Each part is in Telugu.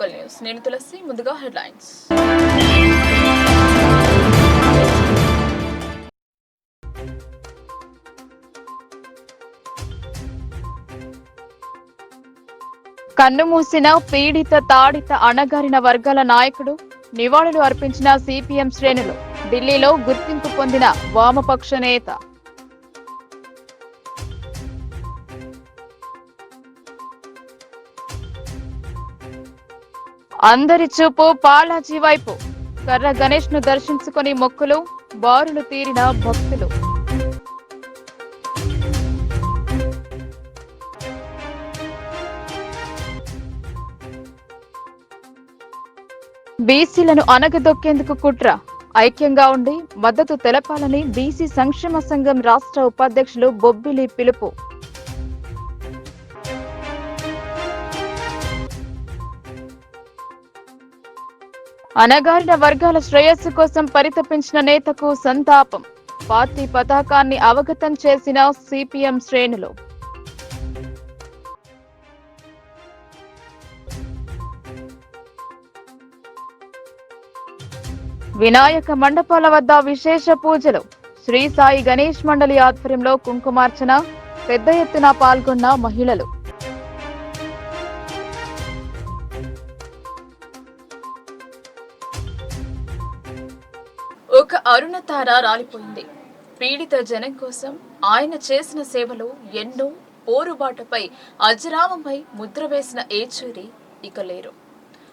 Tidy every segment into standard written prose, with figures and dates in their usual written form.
Local news. నేను తులసి. ముందుగా హెడ్లైన్స్. కన్నుమూసిన పీడిత తాడిత అణగారిన వర్గాల నాయకుడు, నివాళులు అర్పించిన సిపిఎం శ్రేణులు. ఢిల్లీలో గుర్తింపు పొందిన వామపక్ష నేత. అందరి చూపు బాలాజీ వైపు. కర్ర గణేష్ ను దర్శించుకుని మొక్కులు, బారులు తీరిన భక్తులు. బీసీలను అణగదొక్కేందుకు కుట్ర. ఐక్యంగా ఉండి మద్దతు తెలపాలని బీసీ సంక్షేమ సంఘం రాష్ట్ర ఉపాధ్యక్షులు బొబ్బిలి పిలుపు. అణగారిన వర్గాల శ్రేయస్సు కోసం పరితపించిన నేతకు సంతాపం. పార్టీ పతాకాన్ని అవగతం చేసిన సిపిఎం శ్రేణులు. వినాయక మండపాల వద్ద విశేష పూజలు. శ్రీ సాయి గణేష్ మండలి ఆధ్వర్యంలో కుంకుమార్చన. పెద్ద ఎత్తున పాల్గొన్న మహిళలు. ఒక అరుణతార రాలిపోయింది. పీడిత జనం కోసం ఆయన చేసిన సేవలు ఎన్నో. పోరుబాటపై అజరామమై ముద్ర వేసిన ఏచూరి ఇక లేరు.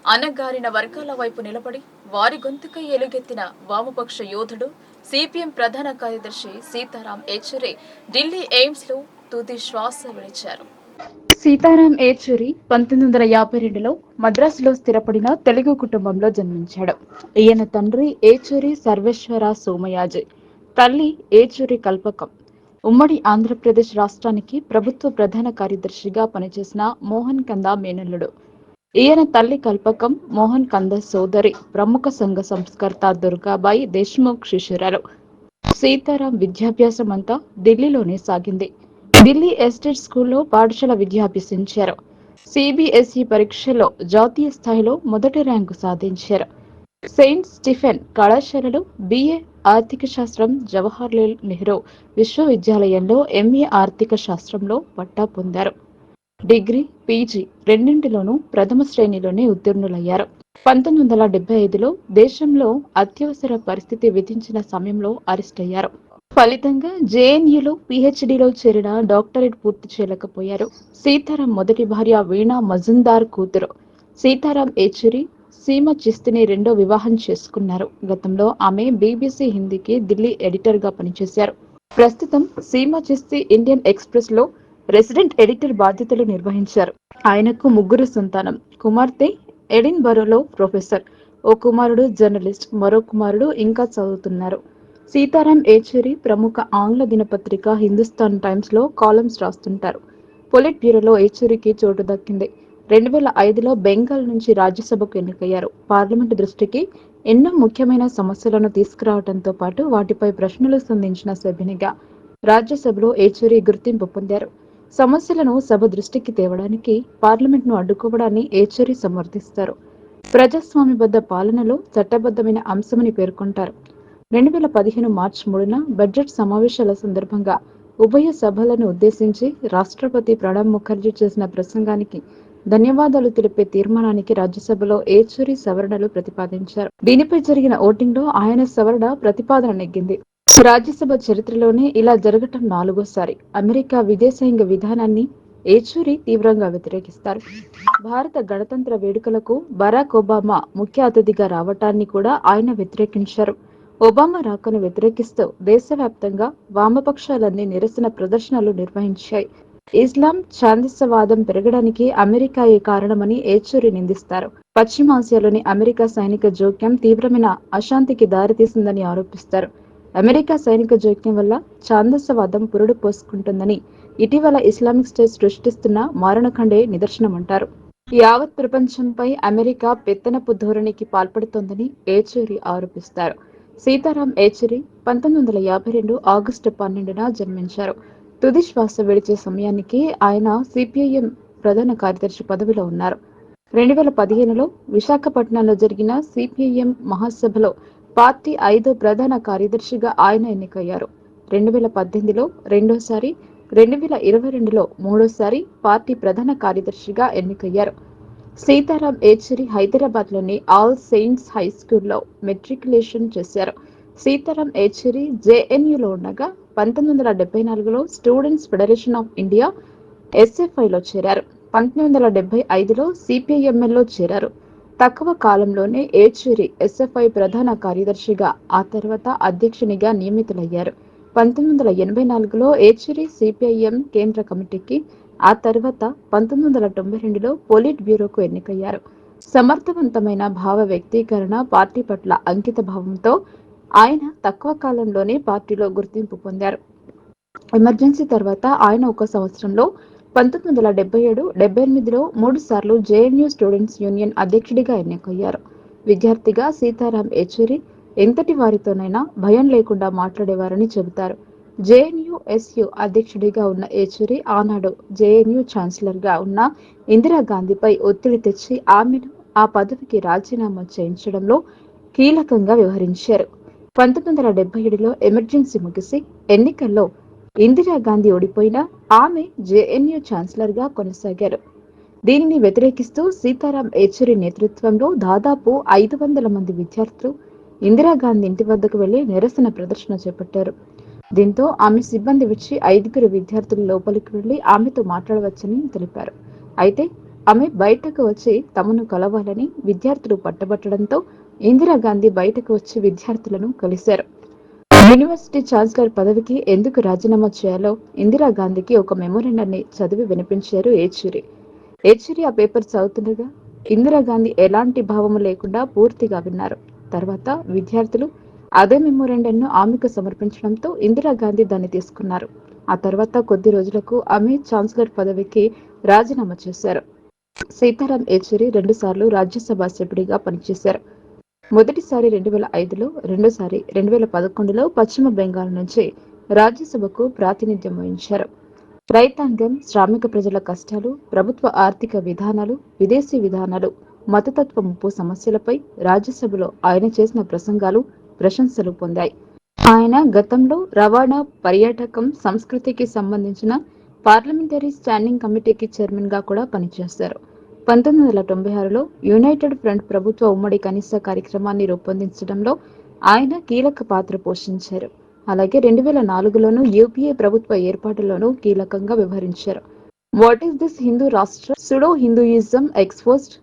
అణగారిన వర్గాల వైపు నిలబడి వారి గొంతుకై ఎలుగెత్తిన వామపక్ష యోధుడు సిపిఎం ప్రధాన కార్యదర్శి సీతారాం ఏచూరి ఢిల్లీ ఎయిమ్స్ లో తుది శ్వాస విడిచారు. సీతారాం ఏచూరి 1952లో మద్రాసులో స్థిరపడిన తెలుగు కుటుంబంలో జన్మించాడు. ఈయన తండ్రి ఏచూరి సర్వేశ్వర సోమయాజి, తల్లి ఏచూరి కల్పకం. ఉమ్మడి ఆంధ్రప్రదేశ్ రాష్ట్రానికి ప్రభుత్వ ప్రధాన కార్యదర్శిగా పనిచేసిన మోహన్ కంద మేనల్లుడు. ఈయన తల్లి కల్పకం మోహన్ కంద సోదరి, ప్రముఖ సంఘ సంస్కర్త దుర్గాబాయి దేశ్ముఖ్ శిష్యురాలు. సీతారాం విద్యాభ్యాసం అంతా ఢిల్లీలోనే సాగింది. ఢిల్లీ ఎస్టేట్ స్కూల్లో పాఠశాల విద్య అభ్యసించారు. సిబిఎస్ఈ పరీక్షల్లో జాతీయ స్థాయిలో మొదటి ర్యాంకు సాధించారు. సెయింట్ స్టీఫెన్ కళాశాలలో బిఏ ఆర్థిక శాస్త్రం, జవహర్లాల్ నెహ్రూ విశ్వవిద్యాలయంలో ఎంఏ ఆర్థిక శాస్త్రంలో పట్టా పొందారు. డిగ్రీ, పీజీ రెండింటిలోనూ ప్రథమ శ్రేణిలోనే ఉత్తీర్ణులయ్యారు. 1975లో దేశంలో అత్యవసర పరిస్థితి విధించిన సమయంలో అరెస్ట్ అయ్యారు. ఫలితంగా జేఎన్యూలో పీహెచ్డీలో చేరిన డాక్టరేట్ పూర్తి చేయలేకపోయారు. సీతారాం మొదటి భార్య వీణా మజుందార్ కూతురు. సీతారాం ఏచూరి సీమ చిస్తిని రెండో వివాహం చేసుకున్నారు. గతంలో ఆమె బీబీసీ హిందీకి ఢిల్లీ ఎడిటర్ గా పనిచేశారు. ప్రస్తుతం సీమ చిస్తి ఇండియన్ ఎక్స్ప్రెస్ లో రెసిడెంట్ ఎడిటర్ బాధ్యతలు నిర్వహించారు. ఆయనకు ముగ్గురు సంతానం. కుమార్తె ఎడిన్బరోలో ప్రొఫెసర్, ఓ కుమారుడు జర్నలిస్ట్, మరో కుమారుడు ఇంకా చదువుతున్నారు. సీతారాం ఏచూరి ప్రముఖ ఆంగ్ల దినపత్రిక హిందుస్థాన్ టైమ్స్ లో కాలమ్స్ రాస్తుంటారు. పొలిట్ బ్యూరోలో ఏచూరికి చోటు దక్కింది. 2005లో బెంగాల్ నుంచి రాజ్యసభకు ఎన్నికయ్యారు. పార్లమెంటు దృష్టికి ఎన్నో ముఖ్యమైన సమస్యలను తీసుకురావడంతో పాటు వాటిపై ప్రశ్నలు సంధించిన సభ్యునిగా రాజ్యసభలో ఏచూరి గుర్తింపు పొందారు. సమస్యలను సభ దృష్టికి తేవడానికి పార్లమెంట్ను అడ్డుకోవడాన్ని ఏచూరి సమర్థిస్తారు. ప్రజాస్వామ్యబద్ధ పాలనలో చట్టబద్ధమైన అంశమని పేర్కొంటారు. 2015 మార్చి 3న బడ్జెట్ సమావేశాల సందర్భంగా ఉభయ సభలను ఉద్దేశించి రాష్ట్రపతి ప్రణబ్ ముఖర్జీ చేసిన ప్రసంగానికి ధన్యవాదాలు తెలిపే తీర్మానానికి రాజ్యసభలో ఏచూరి సవరణలు ప్రతిపాదించారు. దీనిపై జరిగిన ఓటింగ్లో ఆయన సవరణ ప్రతిపాదన నెగ్గింది. రాజ్యసభ చరిత్రలోనే ఇలా జరగటం 4వసారి. అమెరికా విదేశాంగ విధానాన్ని ఏచూరి తీవ్రంగా వ్యతిరేకిస్తారు. భారత గణతంత్ర వేడుకలకు బరాక్ ఒబామా ముఖ్య అతిథిగా రావటాన్ని కూడా ఆయన వ్యతిరేకించారు. ఒబామా రాకను వ్యతిరేకిస్తూ దేశవ్యాప్తంగా వామపక్షాలన్నీ నిరసన ప్రదర్శనలు నిర్వహించాయి. ఇస్లాం ఛాందసవాదం పెరగడానికి అమెరికాయే కారణమని ఏచూరి నిందిస్తారు. పశ్చిమాసియాలోని అమెరికా సైనిక జోక్యం తీవ్రమైన అశాంతికి దారితీసిందని ఆరోపిస్తారు. అమెరికా సైనిక జోక్యం వల్ల ఛాందసవాదం పురుడు పోసుకుంటుందని ఇటీవల ఇస్లామిక్ స్టేట్ సృష్టిస్తున్న మారణఖండే నిదర్శనమంటారు. యావత్ ప్రపంచంపై అమెరికా పెత్తనపు ధోరణికి పాల్పడుతోందని ఏచూరి ఆరోపిస్తారు. సీతారాం ఏచూరి 1952 ఆగస్టు 12న జన్మించారు. తుది శ్వాస విడిచే సమయానికి ఆయన సిపిఐఎం ప్రధాన కార్యదర్శి పదవిలో ఉన్నారు. 2015లో విశాఖపట్నంలో జరిగిన సిపిఐఎం మహాసభలో పార్టీ 5వ ప్రధాన కార్యదర్శిగా ఆయన ఎన్నికయ్యారు. 2018లో రెండోసారి, 2022లో మూడోసారి పార్టీ ప్రధాన కార్యదర్శిగా ఎన్నికయ్యారు. సీతారాం ఏచూరి హైదరాబాద్లోని ఆల్ సెయింట్స్ హై స్కూల్లో మెట్రికులేషన్ చేశారు. సీతారాం ఏచూరి జేఎన్యూలో ఉండగా 1974లో స్టూడెంట్స్ ఫెడరేషన్ ఆఫ్ ఇండియా ఎస్ఎఫ్ఐలో చేరారు. 1975లో సిపిఐఎంఎల్లో చేరారు. తక్కువ కాలంలోనే ఏచూరి ఎస్ఎఫ్ఐ ప్రధాన కార్యదర్శిగా, ఆ తర్వాత అధ్యక్షునిగా నియమితులయ్యారు. 1984లో ఏచూరి సిపిఐఎం కేంద్ర కమిటీకి, ఆ తర్వాత 1992లో పొలిట్ బ్యూరోకు ఎన్నికయ్యారు. సమర్థవంతమైన భావ వ్యక్తీకరణ, పార్టీ పట్ల అంకిత భావంతో ఆయన తక్కువ కాలంలోనే పార్టీలో గుర్తింపు పొందారు. ఎమర్జెన్సీ తర్వాత ఆయన ఒక సంవత్సరంలో 1977-78లో 3 సార్లు జేఎన్యూ స్టూడెంట్స్ యూనియన్ అధ్యక్షుడిగా ఎన్నికయ్యారు. విద్యార్థిగా సీతారాం ఏచూరి ఎంతటి వారితోనైనా భయం లేకుండా మాట్లాడేవారని చెబుతారు. జేఎన్యూ-ఎస్యూ అధ్యక్షుడిగా ఉన్న ఏచూరి ఆనాడు జేఎన్యూ ఛాన్సలర్గా ఉన్న ఇందిరాగాంధీపై ఒత్తిడి తెచ్చి ఆమెను ఆ పదవికి రాజీనామా చేయించడంలో కీలకంగా వ్యవహరించారు. 1977లో ఎమర్జెన్సీ ముగిసి ఎన్నికల్లో ఇందిరాగాంధీ ఓడిపోయినా ఆమె జేఎన్యూ ఛాన్సలర్గా కొనసాగారు. దీనిని వ్యతిరేకిస్తూ సీతారాం ఏచూరి నేతృత్వంలో దాదాపు 500 మంది విద్యార్థులు ఇందిరాగాంధీ ఇంటి వద్దకు వెళ్లి నిరసన ప్రదర్శన చేపట్టారు. దీంతో ఆమె సిబ్బంది వచ్చి 5 విద్యార్థులు లోపలికి వెళ్లి ఆమెతో మాట్లాడవచ్చని తెలిపారు. అయితే ఆమె బయటకు వచ్చి తమను కలవాలని విద్యార్థులు పట్టుబట్టడంతో ఇందిరాగాంధీ బయటకు వచ్చి విద్యార్థులను కలిశారు. యూనివర్సిటీ ఛాన్సలర్ పదవికి ఎందుకు రాజీనామా చేయాలో ఇందిరాగాంధీకి ఒక మెమోరాండాన్ని చదివి వినిపించారు ఏచూరి. ఏచూరి ఆ పేపర్ చదువుతుండగా ఇందిరాగాంధీ ఎలాంటి భావము లేకుండా పూర్తిగా విన్నారు. తర్వాత విద్యార్థులు అదే మెమోరాండాన్ని ఆమెకు సమర్పించడంతో ఇందిరాగాంధీ దాన్ని తీసుకున్నారు. ఆ తర్వాత కొద్ది రోజులకు ఆమె ఛాన్సలర్ పదవికి రాజీనామా చేశారు. సీతారాం ఏచూరి 2 సార్లు రాజ్యసభ సభ్యుడిగా పనిచేశారు. మొదటిసారి 2005లో, రెండోసారి 2011లో పశ్చిమ బెంగాల్ నుంచి రాజ్యసభకు ప్రాతినిధ్యం వహించారు. రైతాంగం, శ్రామిక ప్రజల కష్టాలు, ప్రభుత్వ ఆర్థిక విధానాలు, విదేశీ విధానాలు, మతతత్వ ముప్పు సమస్యలపై రాజ్యసభలో ఆయన చేసిన ప్రసంగాలు ప్రశంసలు పొందాయి. ఆయన గతంలో రవాణా, పర్యాటకం, సంస్కృతికి సంబంధించిన పార్లమెంటరీ స్టాండింగ్ కమిటీకి చైర్మన్ గా కూడా పనిచేశారు. 1996లో యునైటెడ్ ఫ్రంట్ ప్రభుత్వ ఉమ్మడి కనీస కార్యక్రమాన్ని రూపొందించడంలో ఆయన కీలక పాత్ర పోషించారు. అలాగే 2004లోనూ యూపీఏ ప్రభుత్వ ఏర్పాటులోనూ కీలకంగా వ్యవహరించారు. What is this Hindu Rashtra, pseudo Hinduism exposed,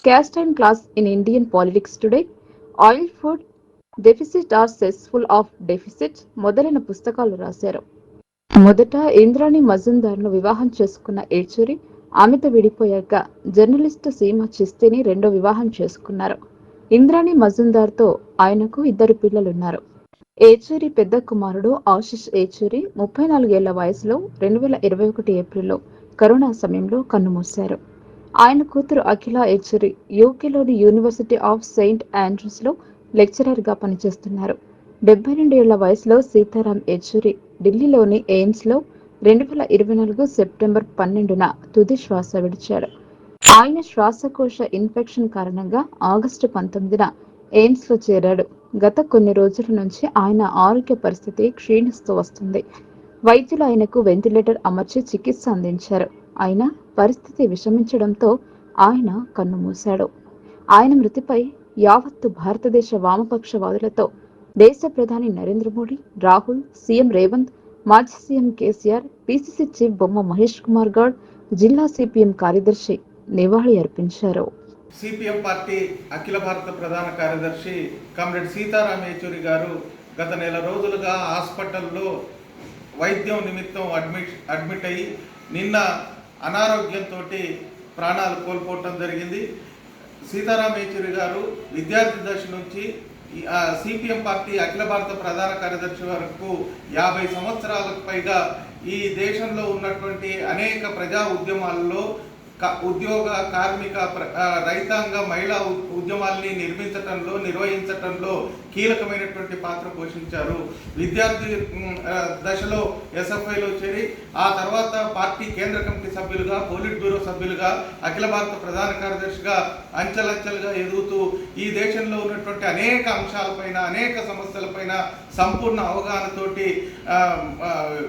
caste and class in Indian politics today, oil food deficit or successful of deficit మొదలైన పుస్తకాలు రాశారు. మొదట ఇంద్రాణి మజుందార్ను వివాహం చేసుకున్న ఏచూరి ఆమెతో విడిపోయాక జర్నలిస్టు సీమ చిస్తీని రెండో వివాహం చేసుకున్నారు. ఇంద్రాణి మజుందార్తో ఆయనకు 2 పిల్లలున్నారు. ఏచూరి పెద్ద కుమారుడు ఆశిష్ ఏచూరి 34 ఏళ్ల వయసులో 2021 ఏప్రిల్లో కరోనా సమయంలో కన్నుమూశారు. ఆయన కూతురు అఖిల ఏచూరి యూకేలోని యూనివర్సిటీ ఆఫ్ సెయింట్ ఆండ్రూస్లో లెక్చరర్గా పనిచేస్తున్నారు. 72 ఏళ్ల వయసులో సీతారాం ఏచూరి ఢిల్లీలోని ఎయిమ్స్లో 2024 సెప్టెంబర్ 12న తుది శ్వాస విడిచారు. ఆయన శ్వాసకోశ ఇన్ఫెక్షన్ కారణంగా ఆగస్టు 19న ఎయిమ్స్లో చేరాడు. గత కొన్ని రోజుల నుంచి ఆయన ఆరోగ్య పరిస్థితి క్షీణిస్తూ వస్తుంది. వైద్యులు ఆయనకు వెంటిలేటర్ అమర్చి చికిత్స అందించారు. అయినా పరిస్థితి విషమించడంతో ఆయన కన్నుమూశాడు. ఆయన మృతిపై యావత్తు భారతదేశ వామపక్షవాదులతో దేశ ప్రధాని నరేంద్ర మోడీ, రాహుల్, సీఎం రేవంత్, మాజీ సీఎం కేసీఆర్, పీసీసీ చీఫ్ బొమ్మ మహేష్ కుమార్ గౌడ్, జిల్లా సిపిఎం కార్యదర్శి నివాళి అర్పించారు. సిపిఎం పార్టీ అఖిల భారత ప్రధాన కార్యదర్శి కామ్రేడ్ సీతారాం ఏచూరి గారు గత నెల రోజులుగా హాస్పిటల్లో వైద్యం నిమిత్తం అడ్మిట్ అయ్యి నిన్న అనారోగ్యంతో ప్రాణాలు కోల్పోవటం జరిగింది. సీతారాం ఏచూరి గారు విద్యార్థి దశ నుంచి సిపిఎం పార్టీ అఖిల భారత ప్రధాన కార్యదర్శి వరకు 50 సంవత్సరాలకు పైగా ఈ దేశంలో ఉన్నటువంటి అనేక ప్రజా ఉద్యమాల్లో ఉద్యోగ కార్మిక రైతాంగ మహిళా ఉద్యమాల్ని నిర్వహించటంలో కీలకమైనటువంటి పాత్ర పోషించారు. విద్యార్థి దశలో ఎస్ఎఫ్ఐలో చేరి ఆ తర్వాత పార్టీ కేంద్ర కమిటీ సభ్యులుగా, పోలిట్ బ్యూరో సభ్యులుగా, అఖిల భారత ప్రధాన కార్యదర్శిగా అంచెలంచెలుగా ఎదుగుతూ ఈ దేశంలో ఉన్నటువంటి అనేక అంశాలపైన, అనేక సమస్యలపైన సంపూర్ణ అవగాహనతోటి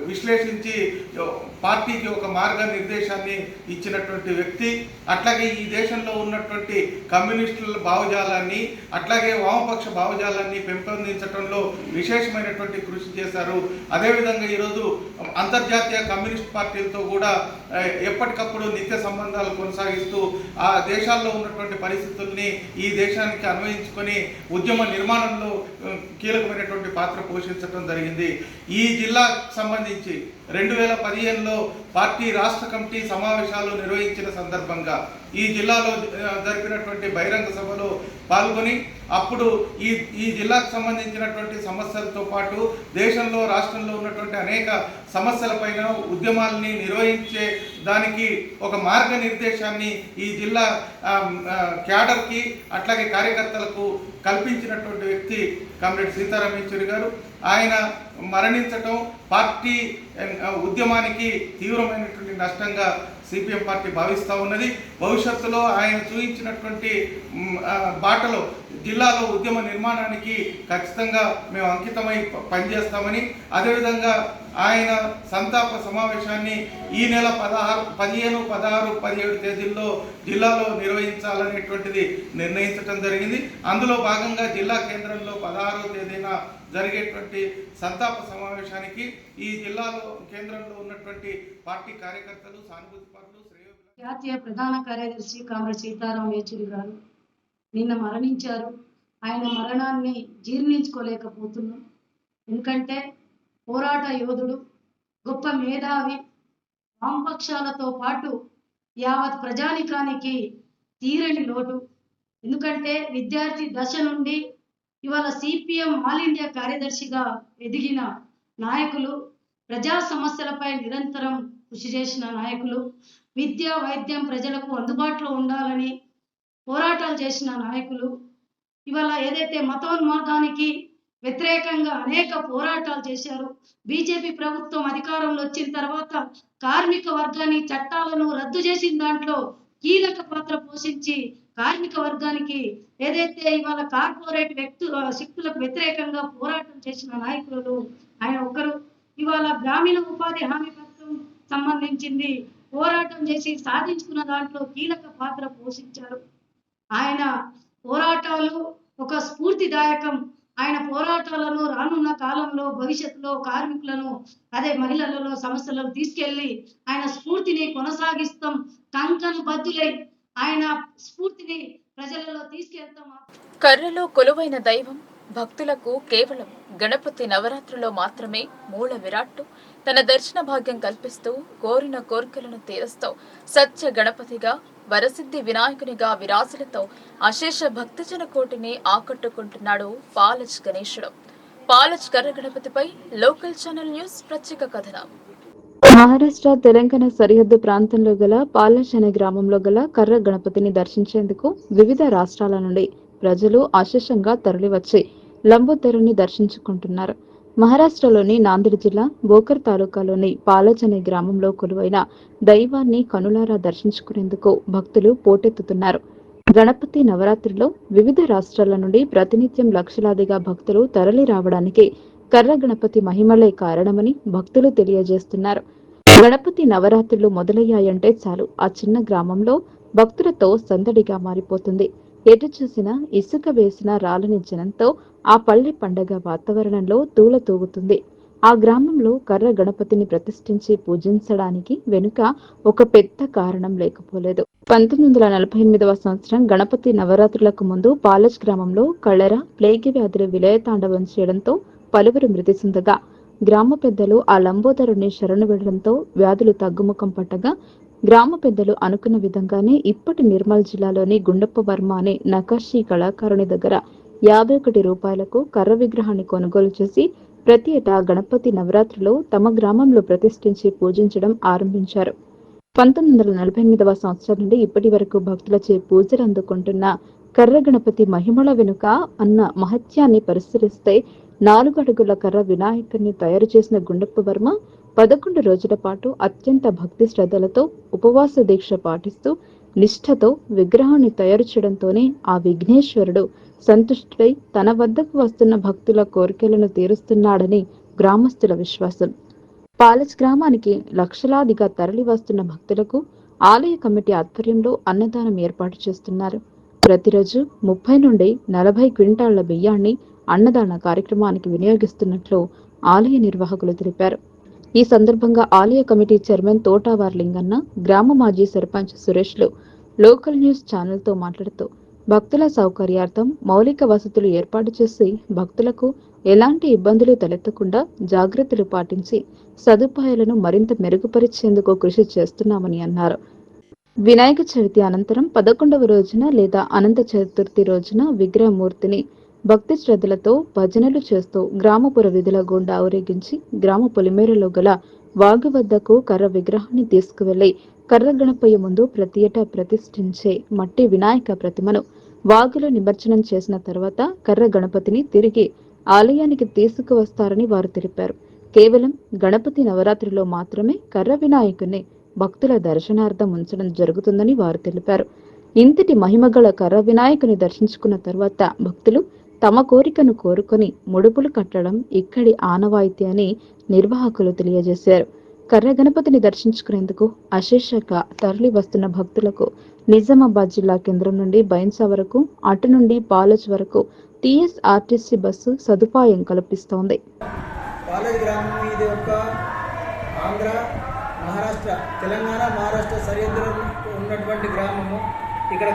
విశ్లేషించి పార్టీకి ఒక మార్గనిర్దేశాన్ని ఇచ్చినటువంటి వ్యక్తి. అట్లాగే ఈ దేశంలో ఉన్నటువంటి కమ్యూనిస్టుల భావజాలాన్ని, అట్లాగే వామపక్ష భావజాలాన్ని పెంపొందించడంలో విశేషమైనటువంటి కృషి చేశారు. అదేవిధంగా ఈరోజు అంతర్జాతీయ కమ్యూనిస్ట్ పార్టీలతో కూడా ఎప్పటికప్పుడు నిత్య సంబంధాలు కొనసాగిస్తూ ఆ దేశాల్లో ఉన్నటువంటి పరిస్థితుల్ని ఈ దేశానికి అన్వయించుకొని ఉద్యమ నిర్మాణంలో కీలకమైనటువంటి పాత్ర పోషించడం జరిగింది. ఈ జిల్లాకు సంబంధించి 2015లో పార్టీ రాష్ట్ర కమిటీ సమావేశాలు నిర్వహించిన సందర్భంగా ఈ జిల్లాలో జరిపినటువంటి బహిరంగ సభలో పాల్గొని అప్పుడు ఈ జిల్లాకు సంబంధించినటువంటి సమస్యలతో పాటు దేశంలో, రాష్ట్రంలో ఉన్నటువంటి అనేక సమస్యలపైన ఉద్యమాలని నిర్వహించే దానికి ఒక మార్గనిర్దేశాన్ని ఈ జిల్లా క్యాడర్కి, అట్లాగే కార్యకర్తలకు కల్పించినటువంటి వ్యక్తి కామ్రేడ్ సీతారాం యేచూరి గారు. ఆయన మరణించటం పార్టీ ఉద్యమానికి తీవ్రమైనటువంటి నష్టంగా సిపిఎం పార్టీ భావిస్తూ ఉన్నది. భవిష్యత్తులో ఆయన చూపించినటువంటి బాటలో జిల్లాలో ఉద్యమ నిర్మాణానికి ఖచ్చితంగా మేము అంకితమై పనిచేస్తామని, అదేవిధంగా ఆయన సంతాప సమావేశాన్ని ఈ నెల 15, 16, 17 తేదీల్లో జిల్లాలో నిర్వహించాలనేటువంటిది నిర్ణయించడం జరిగింది. అందులో భాగంగా జిల్లా కేంద్రంలో 16వ తేదీన జరిగేటువంటి సంతాప సమావేశానికి ఈ జిల్లాలో కేంద్రంలో ఉన్నటువంటి పార్టీ కార్యకర్తలు, సానుభూతి పరులు, జాతీయ ప్రధాన కార్యదర్శి కామ్రేడ్ సీతారాం యేచూరి గారు నిన్న మరణించారు. ఆయన మరణాన్ని జీర్ణించుకోలేకపోతున్నాం. ఎందుకంటే పోరాట యోధుడు, గొప్ప మేధావి, వామపక్షాలతో పాటు యావత్ ప్రజానికానికి తీరని లోటు. ఎందుకంటే విద్యార్థి దశ నుండి ఇవాళ సిపిఎం ఆల్ ఇండియా కార్యదర్శిగా ఎదిగిన నాయకులు, ప్రజా సమస్యలపై నిరంతరం కృషి చేసిన నాయకులు, విద్య, వైద్యం ప్రజలకు అందుబాటులో ఉండాలని పోరాటాలు చేసిన నాయకులు, ఇవాళ ఏదైతే మతోన్మాదానికి వ్యతిరేకంగా అనేక పోరాటాలు చేశారు. బీజేపీ ప్రభుత్వం అధికారంలో వచ్చిన తర్వాత కార్మిక వర్గాన్ని చట్టాలను రద్దు చేసిన దాంట్లో కీలక పాత్ర పోషించి కార్మిక వర్గానికి ఏదైతే ఇవాళ కార్పొరేట్ శక్తులకు వ్యతిరేకంగా పోరాటం చేసిన నాయకులు ఆయన ఒకరు. ఇవాళ గ్రామీణ ఉపాధి హామీ పథకం సంబంధించింది పోరాటం చేసి సాధించుకున్న దాంట్లో కీలక పాత్ర పోషించారు. ఆయన పోరాటాలు ఒక స్ఫూర్తిదాయకం. ఆయన పోరాటాలను రానున్న కాలంలో భవిష్యత్తులో కార్మికులను, అదే మహిళలలో సమస్యలను తీసుకెళ్లి ఆయన స్ఫూర్తిని కొనసాగిస్తాం. కంకణ బద్దులై ఆయన స్ఫూర్తిని ప్రజలలో తీసుకెళ్తాం. కర్రలో కొలువైన దైవం భక్తులకు కేవలం గణపతి నవరాత్రిలో మాత్రమే మూల విరాట్టు తన దర్శన భాగ్యం కల్పిస్తూ కోరిన కోరికలను తీరుస్తూ సత్య గణపతిగా, వరసిద్ధి వినాయకునిగా విరాజులతో అశేష భక్తజన కోటిని ఆకట్టుకుంటున్నాడు పాలచ్ గణేశుడు. పాలచ్ కర్ర గణపతిపై లోకల్ ఛానల్ న్యూస్ ప్రత్యేక కథనం. మహారాష్ట్ర, తెలంగాణ సరిహద్దు ప్రాంతంలో గల పాలచ్ అనే గ్రామంలో గల కర్ర గణపతిని దర్శించేందుకు వివిధ రాష్ట్రాల నుండి ప్రజలు అశేషంగా తరలివచ్చి లంబోదరుని దర్శించుకుంటున్నారు. మహారాష్ట్రలోని నాందేడ్ జిల్లా బోకర్ తాలూకాలోని పాలచ్ అనే గ్రామంలో కొలువైన దైవాన్ని కనులారా దర్శించుకునేందుకు భక్తులు పోటెత్తుతున్నారు. గణపతి నవరాత్రిలో వివిధ రాష్ట్రాల నుండి ప్రతినిత్యం లక్షలాదిగా భక్తులు తరలి రావడానికి కర్ర గణపతి మహిమలే కారణమని భక్తులు తెలియజేస్తున్నారు. గణపతి నవరాత్రులు మొదలయ్యాయంటే చాలు ఆ చిన్న గ్రామంలో భక్తులతో సందడిగా మారిపోతుంది. ఎటు చూసినా ఇసుక వేసిన రాలని జనంతో ఆ పల్లె పండగ వాతావరణంలో తూలతూగుతుంది. ఆ గ్రామంలో కర్ర గణపతిని ప్రతిష్ఠించి పూజించడానికి వెనుక ఒక పెద్ద కారణం లేకపోలేదు. 1948వ సంవత్సరం గణపతి నవరాత్రులకు ముందు పాలచ్ గ్రామంలో కలరా, ప్లేగ్ వ్యాధులు విలయతాండవం చేయడంతో పలువురు మృతి చెందగా గ్రామ పెద్దలు ఆ లంబోదరుని శరణు వెళ్లడంతో వ్యాధులు తగ్గుముఖం పట్టగా గ్రామ పెద్దలు అనుకున్న విధంగానే ఇప్పటి నిర్మల్ జిల్లాలోని గుండప్ప వర్మ అనే నకాషీ కళాకారుని దగ్గర 51 రూపాయలకు కర్ర విగ్రహాన్ని కొనుగోలు చేసి ప్రతి ఏటా గణపతి నవరాత్రిలో తమ గ్రామంలో ప్రతిష్ఠించి పూజించడం ఆరంభించారు. 1948వ సంవత్సరం నుండి ఇప్పటి వరకు భక్తులచే పూజలు అందుకుంటున్న కర్ర గణపతి మహిమల వెనుక అన్న మహత్యాన్ని పరిశీలిస్తే 4 అడుగుల కర్ర వినాయకుడిని తయారు చేసిన గుండప్ప వర్మ 11 రోజుల పాటు అత్యంత భక్తి శ్రద్ధలతో ఉపవాస దీక్ష పాటిస్తూ నిష్ఠతో విగ్రహాన్ని తయారు చేయడంతోనే ఆ విఘ్నేశ్వరుడు సంతుష్టుడై తన వద్దకు వస్తున్న భక్తుల కోరికలను తీరుస్తున్నాడని గ్రామస్తుల విశ్వాసం. పాలెస్ గ్రామానికి లక్షలాదిగా తరలి వస్తున్న భక్తులకు ఆలయ కమిటీ ఆధ్వర్యంలో అన్నదానం ఏర్పాటు చేస్తున్నారు. ప్రతిరోజు 30 నుండి 40 క్వింటాళ్ల బియ్యాన్ని అన్నదాన కార్యక్రమానికి వినియోగిస్తున్నట్లు ఆలయ నిర్వాహకులు తెలిపారు. ఈ సందర్భంగా ఆలయ కమిటీ చైర్మన్ తోటావార్ లింగన్న, గ్రామ మాజీ సర్పంచ్ సురేష్లు లోకల్ న్యూస్ ఛానల్తో మాట్లాడుతూ భక్తుల సౌకర్యార్థం మౌలిక వసతులు ఏర్పాటు చేసి భక్తులకు ఎలాంటి ఇబ్బందులు తలెత్తకుండా జాగ్రత్తలు పాటించి సదుపాయాలను మరింత మెరుగుపరిచేందుకు కృషి చేస్తున్నామని అన్నారు. వినాయక చవితి అనంతరం 11వ రోజున లేదా అనంత చతుర్థి రోజున విగ్రహమూర్తిని భక్తి శ్రద్ధలతో భజనలు చేస్తూ గ్రామపుర వీధుల గుండా ఊరేగించి గ్రామ పొలిమేరలో గల వాగు వద్దకు కర్ర విగ్రహాన్ని తీసుకువెళ్లి కర్ర గణపయ్య ముందు ప్రతి ఏటా ప్రతిష్ఠించే మట్టి వినాయక ప్రతిమను వాగులో నిమజ్జనం చేసిన తర్వాత కర్ర గణపతిని తిరిగి ఆలయానికి తీసుకువస్తారని వారు తెలిపారు. కేవలం గణపతి నవరాత్రిలో మాత్రమే కర్ర వినాయకుని భక్తుల దర్శనార్థం ఉంచడం జరుగుతుందని వారు తెలిపారు. ఇంతటి మహిమగల కర్ర వినాయకుని దర్శించుకున్న తర్వాత భక్తులు తమ కోరికను కోరుకొని ముడుపులు కట్టడం ఇక్కడి ఆనవాయితీ అని నిర్వాహకులు తెలియజేశారు. కర్ర గణపతిని దర్శించుకునేందుకు అశేషంగా తరలి వస్తున్న భక్తులకు నిజామాబాద్ జిల్లా కేంద్రం నుండి బైన్సా వరకు, అటు నుండి పాలెస్ వరకు టీఎస్ఆర్టీసీ బస్సు సదుపాయం కల్పిస్తోంది. పాలెస్ గ్రామం ఇది ఒక ఆంధ్ర, మహారాష్ట్ర, తెలంగాణ, మహారాష్ట్ర సరిహద్దులో ఉన్నటువంటి గ్రామము. ఇక్కడ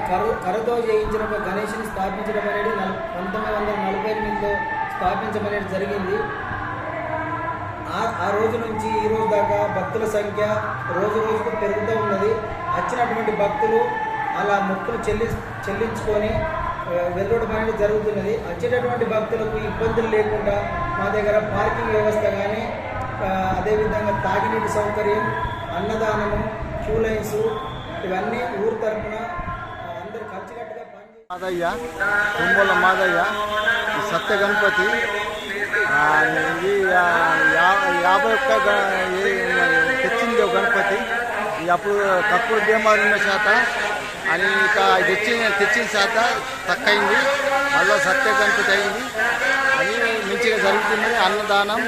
కర్రతో చేయించిన ఒక గణేషుని స్థాపించడం అనేది 1948లో స్థాపించమనేది జరిగింది. ఆ రోజు నుంచి ఈ రోజు దాకా భక్తుల సంఖ్య రోజు రోజుకు పెరుగుతూ ఉన్నది. వచ్చినటువంటి భక్తులు అలా మొక్కులు చెల్లించుకొని వెళ్ళడం అనేది జరుగుతున్నది. వచ్చేటటువంటి భక్తులకు ఇబ్బందులు లేకుండా మా దగ్గర పార్కింగ్ వ్యవస్థ కానీ, అదేవిధంగా తాగినీటి సౌకర్యం, అన్నదానము, క్యూ లైన్స్ ఇవన్నీ ఊరు తరఫున అందరు కలిసికట్టుగా మాదయ్య, తుమ్మల మాదయ్య, సత్య గణపతి, ఇది 51 తెచ్చింది గణపతి. అప్పుడు తక్కువ బీమారు ఉన్న శాత అని ఇక తెచ్చిన శాత తక్కువైంది. మళ్ళీ సత్య గణపతి అయింది అని మంచిగా జరుగుతున్నది. అన్నదానం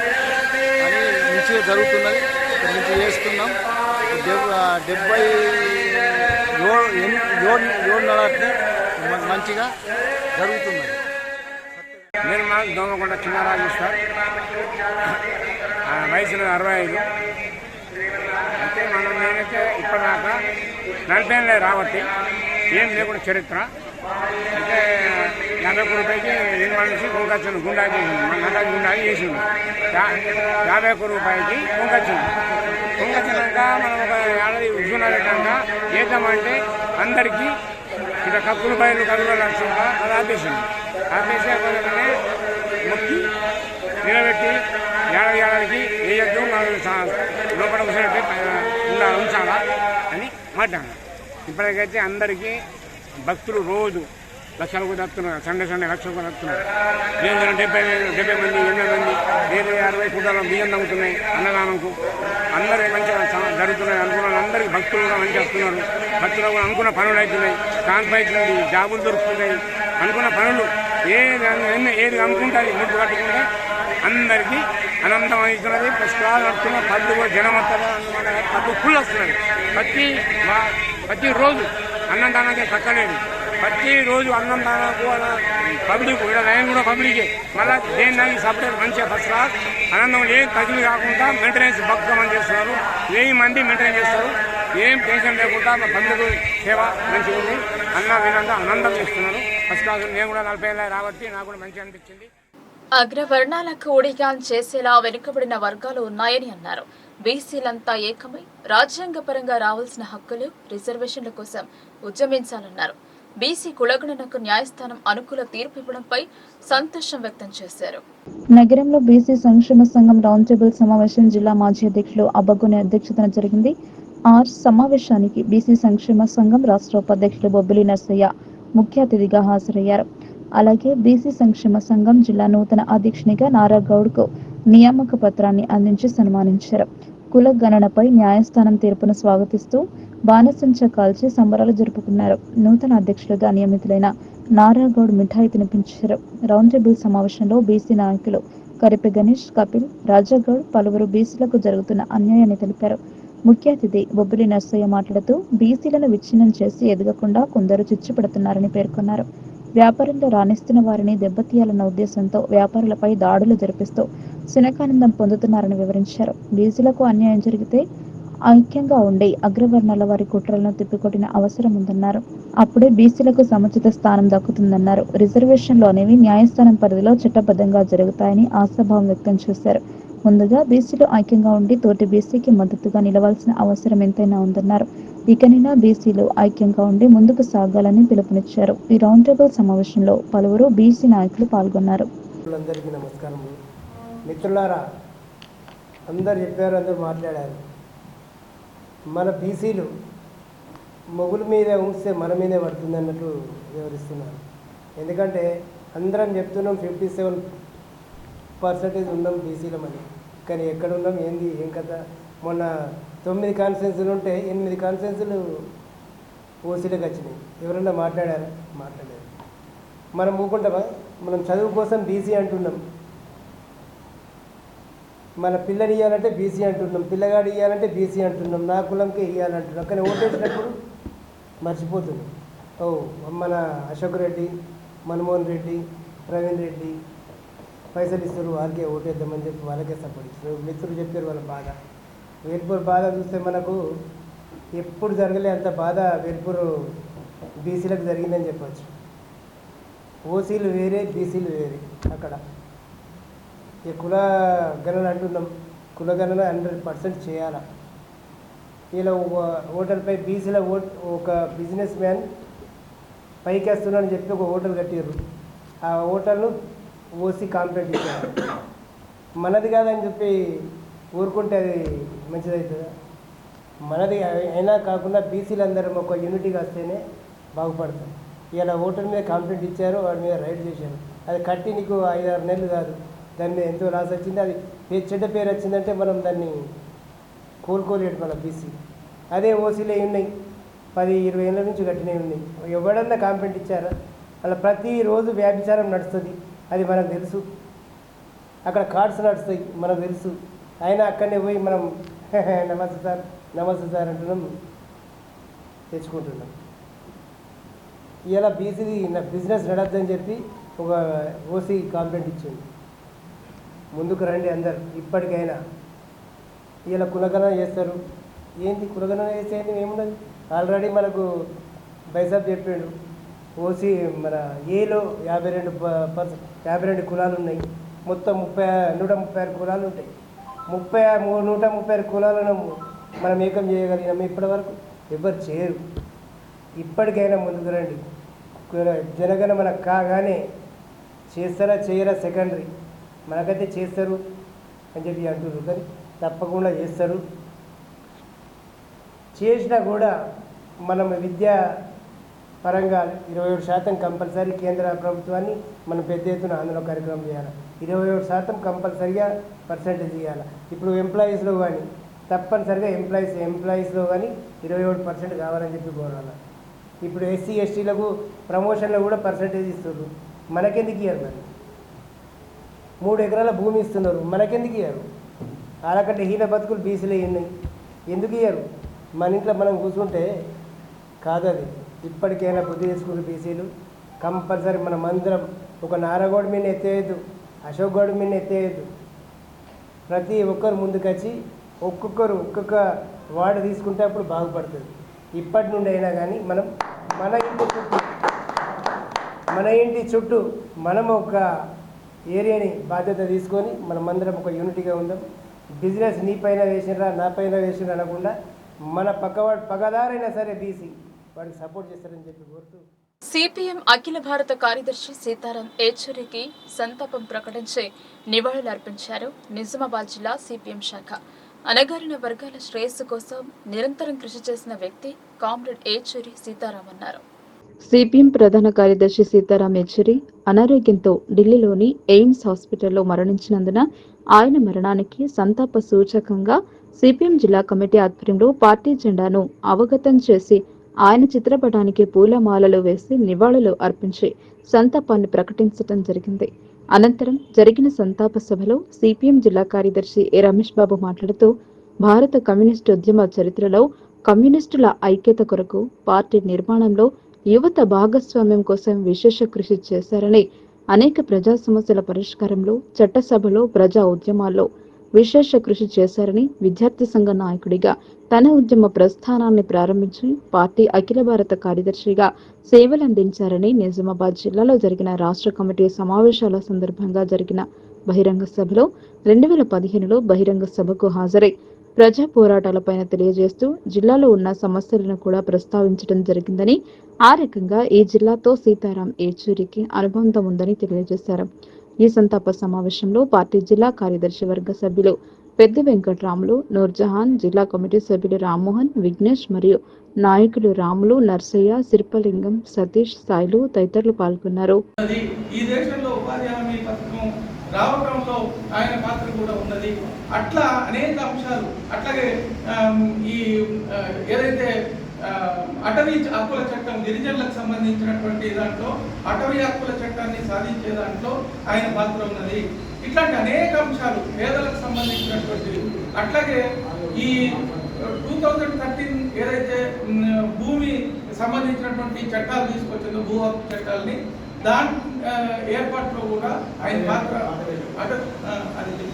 అని మంచిగా జరుగుతున్నది. మంచిగా చేస్తున్నాం. 77 మంచిగా జరుగుతున్నది. నేను మా దోమకొండ చిన్నారాజు సార్, వయసు 65. అయితే నేనైతే ఇప్పటిదాకా 40 ఏళ్ళే రాబట్టి ఏం లేకుండా చరిత్ర. అయితే 50 రూపాయలకి నిర్మాణం చేసి కొంకొచ్చింది, గుండా చేసింది, నగదు గుండా చేసింది. 50 రూపాయలకి కొంకొచ్చింది. కొంకొచ్చినాక మనం ఒక ఏడాది ఉజ్జున్నాక చేద్దామంటే అందరికీ ఇక కక్కులు బయలు కదులు లక్ష్యంగా అది ఆపేసింది. ఆపేసే మొక్కి నిలబెట్టి ఏడాదికి వేయద్దు, లోపల ఉంచాలా అని మాట్లాడాను. ఇప్పటికైతే అందరికీ భక్తులు రోజు లక్షలకు దక్కుతున్నారు. సండే లక్షలకు దక్కుతున్నారు. 70 మంది, 80 మంది, 60 కుటాల బియ్యం తగ్గుతున్నాయి. అన్నదానంకు అందరూ మంచిగా జరుగుతున్నాయి. అనుకున్న అందరికీ భక్తులు కూడా మంచిగా వస్తున్నారు. భక్తులు కూడా అనుకున్న పనులు అవుతున్నాయి. కాన్ఫైట్ నుండి జాబులు దొరుకుతున్నాయి. అనుకున్న పనులు ఏది అనుకుంటుంది ముట్టు కట్టుకుంటే అందరికీ అనంతం అవుతున్నది. ఫస్ట్ క్లాస్ నడుస్తున్న పద్దు జనం వస్తారు. పద్దు ఫుల్ వస్తున్నది. ప్రతి రోజు అన్నందానానికి తక్కలేదు. ప్రతిరోజు అన్నందానాకు పబ్లిక్ ఇక్కడ లైన్ కూడా పబ్లికే. మళ్ళీ దేని సపరేట్ మంచిగా ఫస్ట్ క్లాస్ ఆనందం ఏం తగిలి కాకుండా మెయింటెనెన్స్ భక్తం చేస్తున్నారు. 1000 మంది మెయింటైన్ చేస్తారు. ఏం టెన్షన్ లేకుండా మా బంధువులు సేవ మంచిగా ఉంది. వినంగా ఆనందం చేస్తున్నారు. First class. నేను కూడా 40 ఏళ్ళ రాబట్టి నాకు కూడా మంచిగా అనిపించింది. అగ్రవర్ణాలకు ఊడిగాన్ చేసేలా వెనుకబడిన వర్గాలు ఉన్నాయని అన్నారు. బీసీలంతా ఏకమై రాజ్యాంగపరంగా రావాల్సిన హక్కులు, రిజర్వేషన్ల కోసం ఉద్యమించాలన్నారు. బీసీ కులగణనకు న్యాయస్థానం అనుకూల తీర్పు ఇవ్వడంపై సంతోషం వ్యక్తం చేశారు. నగరంలో బీసీ సంక్షేమ సంఘం రౌండ్ టేబుల్ సమావేశం జిల్లా మాజీ అధ్యక్షులు అబ్బగోని అధ్యక్షతన జరిగింది. సమావేశానికి బీసీ సంక్షేమ సంఘం రాష్ట్ర ఉపాధ్యక్షుడు బొబ్బిలి నర్సయ్య ముఖ్య అతిథిగా హాజరయ్యారు. అలాగే బీసీ సంక్షేమ సంఘం జిల్లా నూతన అధ్యక్షునిగా నారా గౌడ్కు నియామక పత్రాన్ని అందించి సన్మానించారు. కుల గణనపై న్యాయస్థానం తీర్పును స్వాగతిస్తూ బాణసంచ కాల్చి సంబరాలు జరుపుకున్నారు. నూతన అధ్యక్షులుగా నియమితులైన నారా గౌడ్ మిఠాయి తినిపించారు. రౌండ్ టేబుల్ సమావేశంలో బీసీ నాయకులు కరిపె గణేష్, కపిల్, రాజాగౌడ్ పలువురు బీసీలకు జరుగుతున్న అన్యాయాన్ని తెలిపారు. ముఖ్య అతిథి బొబ్బిలి నర్సయ్య మాట్లాడుతూ బీసీలను విచ్ఛిన్నం చేసి ఎదగకుండా కొందరు చిచ్చుపెడుతున్నారని పేర్కొన్నారు. వ్యాపారంలో రాణిస్తున్న వారిని దెబ్బతీయాలన్న ఉద్దేశంతో వ్యాపారులపై దాడులు జరిపిస్తూ శునకానందం పొందుతున్నారని వివరించారు. బీసీలకు అన్యాయం జరిగితే ఐక్యంగా ఉండి అగ్రవర్ణాల వారి కుట్రలను తిప్పికొట్టిన అవసరం ఉందన్నారు. అప్పుడే బీసీలకు సముచిత స్థానం దక్కుతుందన్నారు. రిజర్వేషన్లు అనేవి న్యాయస్థానం పరిధిలో చట్టబద్ధంగా జరుగుతాయని ఆశాభావం వ్యక్తం చేశారు. ముందుగా బీసీలు ఐక్యంగా ఉండి తోటి బీసీకి మద్దతుగా నిలవాల్సిన అవసరం ఎంతైనా ఉందన్నారు. ఇకనైనా బీసీలు ఐక్యంగా ఉండి ముందుకు సాగాలని పిలుపునిచ్చారు. ఈ రౌండ్ టేబుల్ సమావేశంలో పలువురు బీసీ నాయకులు పాల్గొన్నారు. అందరికీ నమస్కారములు. మిత్రులారా, అందరు చెప్పారు, అందరూ మాట్లాడారు. మన బీసీలు మొగుల మీద ఉంచితే మన మీదే పడుతుంది అన్నట్టు వివరిస్తున్నారు. ఎందుకంటే అందరం చెప్తున్నాం 57% ఉన్నాం బీసీలమని, కానీ ఎక్కడ ఉన్నాం, ఏంది, ఏం కథ? మొన్న 9 కాన్ఫరెన్సులు ఉంటే 8 కాన్ఫరెన్సులు ఓసీలకు వచ్చినాయి. ఎవరన్నా మాట్లాడారా? మాట్లాడారు. మనం ఊకుంటామా? మనం చదువు కోసం బీసీ అంటున్నాం, మన పిల్లని ఇవ్వాలంటే బీసీ అంటున్నాం, పిల్లగాడు ఇవ్వాలంటే బీసీ అంటున్నాం, నా కులంకే ఇవ్వాలంటున్నాం. కానీ ఓటేసినప్పుడు మర్చిపోతున్నాం. మన అశోక్ రెడ్డి, మన్మోహన్ రెడ్డి, ప్రవీణ్ రెడ్డి పైసలు ఇస్తారు, వాళ్ళకే ఓటేద్దామని చెప్పి వాళ్ళకే సపోర్ట్ ఇస్తారు. మిత్రులు చెప్పారు వాళ్ళ బాధ. వేల్పూర్ బాధ చూస్తే మనకు ఎప్పుడు జరగలే అంత బాధ వేల్పూర్ బీసీలకు జరిగిందని చెప్పచ్చు. ఓసీలు వేరే, బీసీలు వేరే. అక్కడ ఈ కుల గణన అంటున్నాం, కుల గణన 100% చేయాలి. ఇలా ఓటర్పై బీసీల ఒక బిజినెస్ మ్యాన్ పైకి వస్తున్నాడని చెప్పి ఒక హోటల్ కట్టారు. ఆ హోటల్ను ఓసీ కాంప్లైంట్ ఇచ్చారు. మనది కాదని చెప్పి ఊరుకుంటే అది మంచిదవుతుందా? మనది అయినా కాకుండా బీసీలందరం ఒక యూనిటీగా వస్తేనే బాగుపడతాం. ఇలా హోటల్ మీద కాంప్లైంట్ ఇచ్చారు, వాడి మీద రైడ్ చేశారు. అది కట్టి నీకు 5-6 నెలలు కాదు, దాని మీద ఎంతో లాస్ వచ్చింది. అది చెడ్డ పేరు వచ్చిందంటే మనం దాన్ని కోలుకోలేడు మన బీసీ. అదే ఓసీలే ఉన్నాయి, 10-20 ఏళ్ళ నుంచి కట్టినవి ఉన్నాయి. ఎవడన్నా కాంప్లైంట్ ఇచ్చారా? అలా ప్రతిరోజు వ్యాభిచారం నడుస్తుంది, అది మనకు తెలుసు. అక్కడ కార్డ్స్ నడుస్తాయి, మనకు తెలుసు. అయినా అక్కడనే పోయి మనం నమస్తే సార్, నమస్తే సార్ అంటున్నాం, తెచ్చుకుంటున్నాం. ఇలా బీసీది బిజినెస్ నడద్దని చెప్పి ఒక ఓసీ కాంప్లైంట్ ఇచ్చింది. ముందుకు రండి అందరు, ఇప్పటికైనా. ఇలా కులగణన చేస్తారు. ఏంటి కులగణన చేసేది? ఏమున్నది? ఆల్రెడీ మనకు బైసాబ్ చెప్పాడు, ఓసీ మన ఏలో 52 కులాలు ఉన్నాయి. మొత్తం 136 కులాలు ఉంటాయి. 136 కులాలను మనం ఏకం చేయగలిగినాం. ఇప్పటివరకు ఎవరు చేయరు. ఇప్పటికైనా ముందుకు రండి. జనగణ మనకు కాగానే చేస్తారా చేయరా సెకండరీ, మనకైతే చేస్తారు అని చెప్పి అంటున్నారు. కానీ తప్పకుండా చేస్తారు. చేసినా కూడా మనం విద్యా పరంగా 27% కంపల్సరీ కేంద్ర ప్రభుత్వాన్ని మనం పెద్ద ఎత్తున ఆందోళన కార్యక్రమం చేయాలి. 27% కంపల్సరీగా పర్సెంటేజ్ ఇవ్వాలి. ఇప్పుడు ఎంప్లాయీస్లో కానీ తప్పనిసరిగా ఎంప్లాయీస్లో కానీ 27% కావాలని చెప్పి కోరాలి. ఇప్పుడు ఎస్సీ ఎస్టీలకు ప్రమోషన్లో కూడా పర్సెంటేజ్ ఇస్తున్నారు. మనకెందుకు ఇవ్వరు? మరి 3 ఎకరాల భూమి ఇస్తున్నారు, మనకెందుకు ఇవ్వరు? అలాకంటే హీన బతుకులు బీసీలే ఉన్నాయి, ఎందుకు ఇవ్వరు? మన ఇంట్లో మనం కూర్చుంటే కాదు అది. ఇప్పటికైనా బుద్ధి చేసుకున్న బీసీలు కంపల్సరీ మనం అందరం ఒక నారాగౌడ్ మీద ఎత్తేయద్దు, అశోక్ గౌడ్ మీద ఎత్తేయద్దు. ప్రతి ఒక్కరు ముందుకొచ్చి ఒక్కొక్క వార్డు తీసుకుంటే అప్పుడు బాగుపడుతుంది. ఇప్పటి నుండి అయినా కానీ మనం మన ఇంటి చుట్టూ మనం ఒక ఏరియాని బాధ్యత తీసుకొని మనమందరం ఒక యూనిటీగా ఉందాం. బిజినెస్ నీ పైన వేసినరా నా పైన వేసినరా అనకుండా మన పగదారైనా సరే బీసీ వాడికి సపోర్ట్ చేస్తారని చెప్పి కోరుతూ సిపిఎం అఖిల భారత కార్యదర్శి సీతారాం ఏచూరికి సంతాపం ప్రకటించి నివాళులర్పించారు నిజామాబాద్ జిల్లా సిపిఎం శాఖ. అణగారిన వర్గాల శ్రేయస్సు కోసం నిరంతరం కృషి చేసిన వ్యక్తి కామ్రేడ్ ఏచూరి సీతారాం అన్నారు. సిపిఎం ప్రధాన కార్యదర్శి సీతారాం ఏచూరి అనారోగ్యంతో ఢిల్లీలోని ఎయిమ్స్ హాస్పిటల్లో మరణించినందున ఆయన మరణానికి సంతాప సూచకంగా సిపిఎం జిల్లా కమిటీ ఆధ్వర్యంలో పార్టీ జెండాను అవగతం చేసి ఆయన చిత్రపటానికి పూలమాలలు వేసి నివాళులు అర్పించి సంతాపాన్ని ప్రకటించడం జరిగింది. అనంతరం జరిగిన సంతాప సభలో సిపిఎం జిల్లా కార్యదర్శి ఏ రమేష్ బాబు మాట్లాడుతూ భారత కమ్యూనిస్టు ఉద్యమ చరిత్రలో కమ్యూనిస్టుల ఐక్యత కొరకు పార్టీ నిర్మాణంలో యువత భాగస్వామ్యం కోసం విశేష కృషి చేశారని, అనేక ప్రజా సమస్యల పరిష్కారంలో చట్టసభలో ప్రజా ఉద్యమాల్లో విశేష కృషి చేశారని, విద్యార్థి సంఘ నాయకుడిగా తన ఉద్యమ ప్రస్థానాన్ని ప్రారంభించి పార్టీ అఖిల భారత కార్యదర్శిగా సేవలందించారని, నిజామాబాద్ జిల్లాలో జరిగిన రాష్ట్ర కమిటీ సమావేశాల సందర్భంగా జరిగిన బహిరంగ సభలో 2015లో బహిరంగ సభకు హాజరై ప్రజా పోరాటాలపైన తెలియజేస్తూ జిల్లాలో ఉన్న సమస్యలను కూడా ప్రస్తావించడం జరిగిందని, ఆ రకంగా ఈ జిల్లాతో సీతారాం ఏచూరికి అనుబంధం ఉందని తెలియజేశారు. ఈ సంతాప సమావేశంలో పార్టీ జిల్లా కార్యదర్శి వర్గ సభ్యులు పెద్ద వెంకట్రాములు, నూర్జహాన్, జిల్లా కమిటీ సభ్యులు రామ్మోహన్, విఘ్నేష్ మరియు నాయకులు రాములు, నర్సయ్య, సిర్పలింగం, సతీష్, సాయిలు తదితరులు పాల్గొన్నారు. ఈ దేశంలో ఉపాధి హామీ పథకం రావడంలో ఆయన పాత్ర కూడా ఉన్నది. అట్లా అనేక అంశాలు, అట్లాగే ఈ ఏదైతే అటవీ హక్కుల చట్టం గిరిజనులకు సంబంధించినటువంటి దాంట్లో అటవీ హక్కుల చట్టాన్ని సాధించే దాంట్లో ఆయన పాత్ర ఉన్నది. ఇట్లాంటి అనేక అంశాలు పేదలకు సంబంధించినటువంటివి. అట్లాగే ఈ 2013 ఏదైతే భూమి సంబంధించినటువంటి చట్టాలు తీసుకొచ్చిందో భూ హక్కు చట్టాలని, దాని ఏర్పాట్లో కూడా ఆయన పాత్ర అది.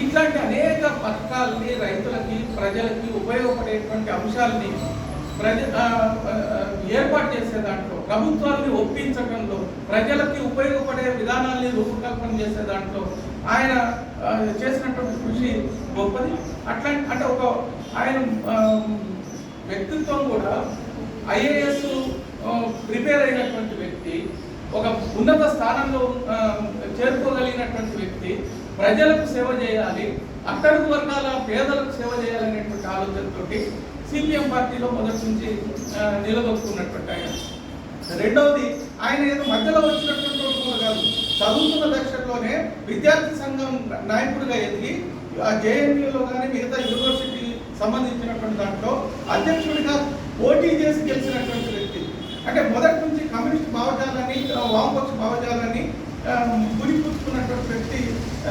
ఇట్లాంటి అనేక పథకాలని రైతులకి ప్రజలకి ఉపయోగపడేటువంటి అంశాలని ఏర్పాటు చేసే దాంట్లో, ప్రభుత్వాన్ని ఒప్పించడంలో, ప్రజలకి ఉపయోగపడే విధానాన్ని రూపకల్పన చేసే దాంట్లో ఆయన చేసినటువంటి కృషి గొప్పది. అంటే ఒక ఆయన వ్యక్తిత్వం కూడా ఐఏఎస్ ప్రిపేర్ అయినటువంటి వ్యక్తి, ఒక ఉన్నత స్థానంలో చేరుకోగలిగినటువంటి వ్యక్తి, ప్రజలకు సేవ చేయాలి, అట్టడుగు వర్గాల పేదలకు సేవ చేయాలనేటువంటి ఆలోచనతోటి సిపిఎం పార్టీలో మొదటి నుంచి నిలదొక్కున్నటువంటి ఆయన. రెండవది, ఆయన ఏదో మధ్యలో వచ్చినటువంటి కూడా కాదు, చదువుతున్న దశలోనే విద్యార్థి సంఘం నాయకుడిగా ఎదిగి జేఎన్యూలో కానీ మిగతా యూనివర్సిటీ సంబంధించినటువంటి దాంట్లో అధ్యక్షుడిగా పోటీ చేసి గెలిచినటువంటి వ్యక్తి. అంటే మొదటి నుంచి కమ్యూనిస్ట్ భావజాలాన్ని, వామపక్ష భావజాలాన్ని గురిపుచ్చుకున్నటువంటి వ్యక్తి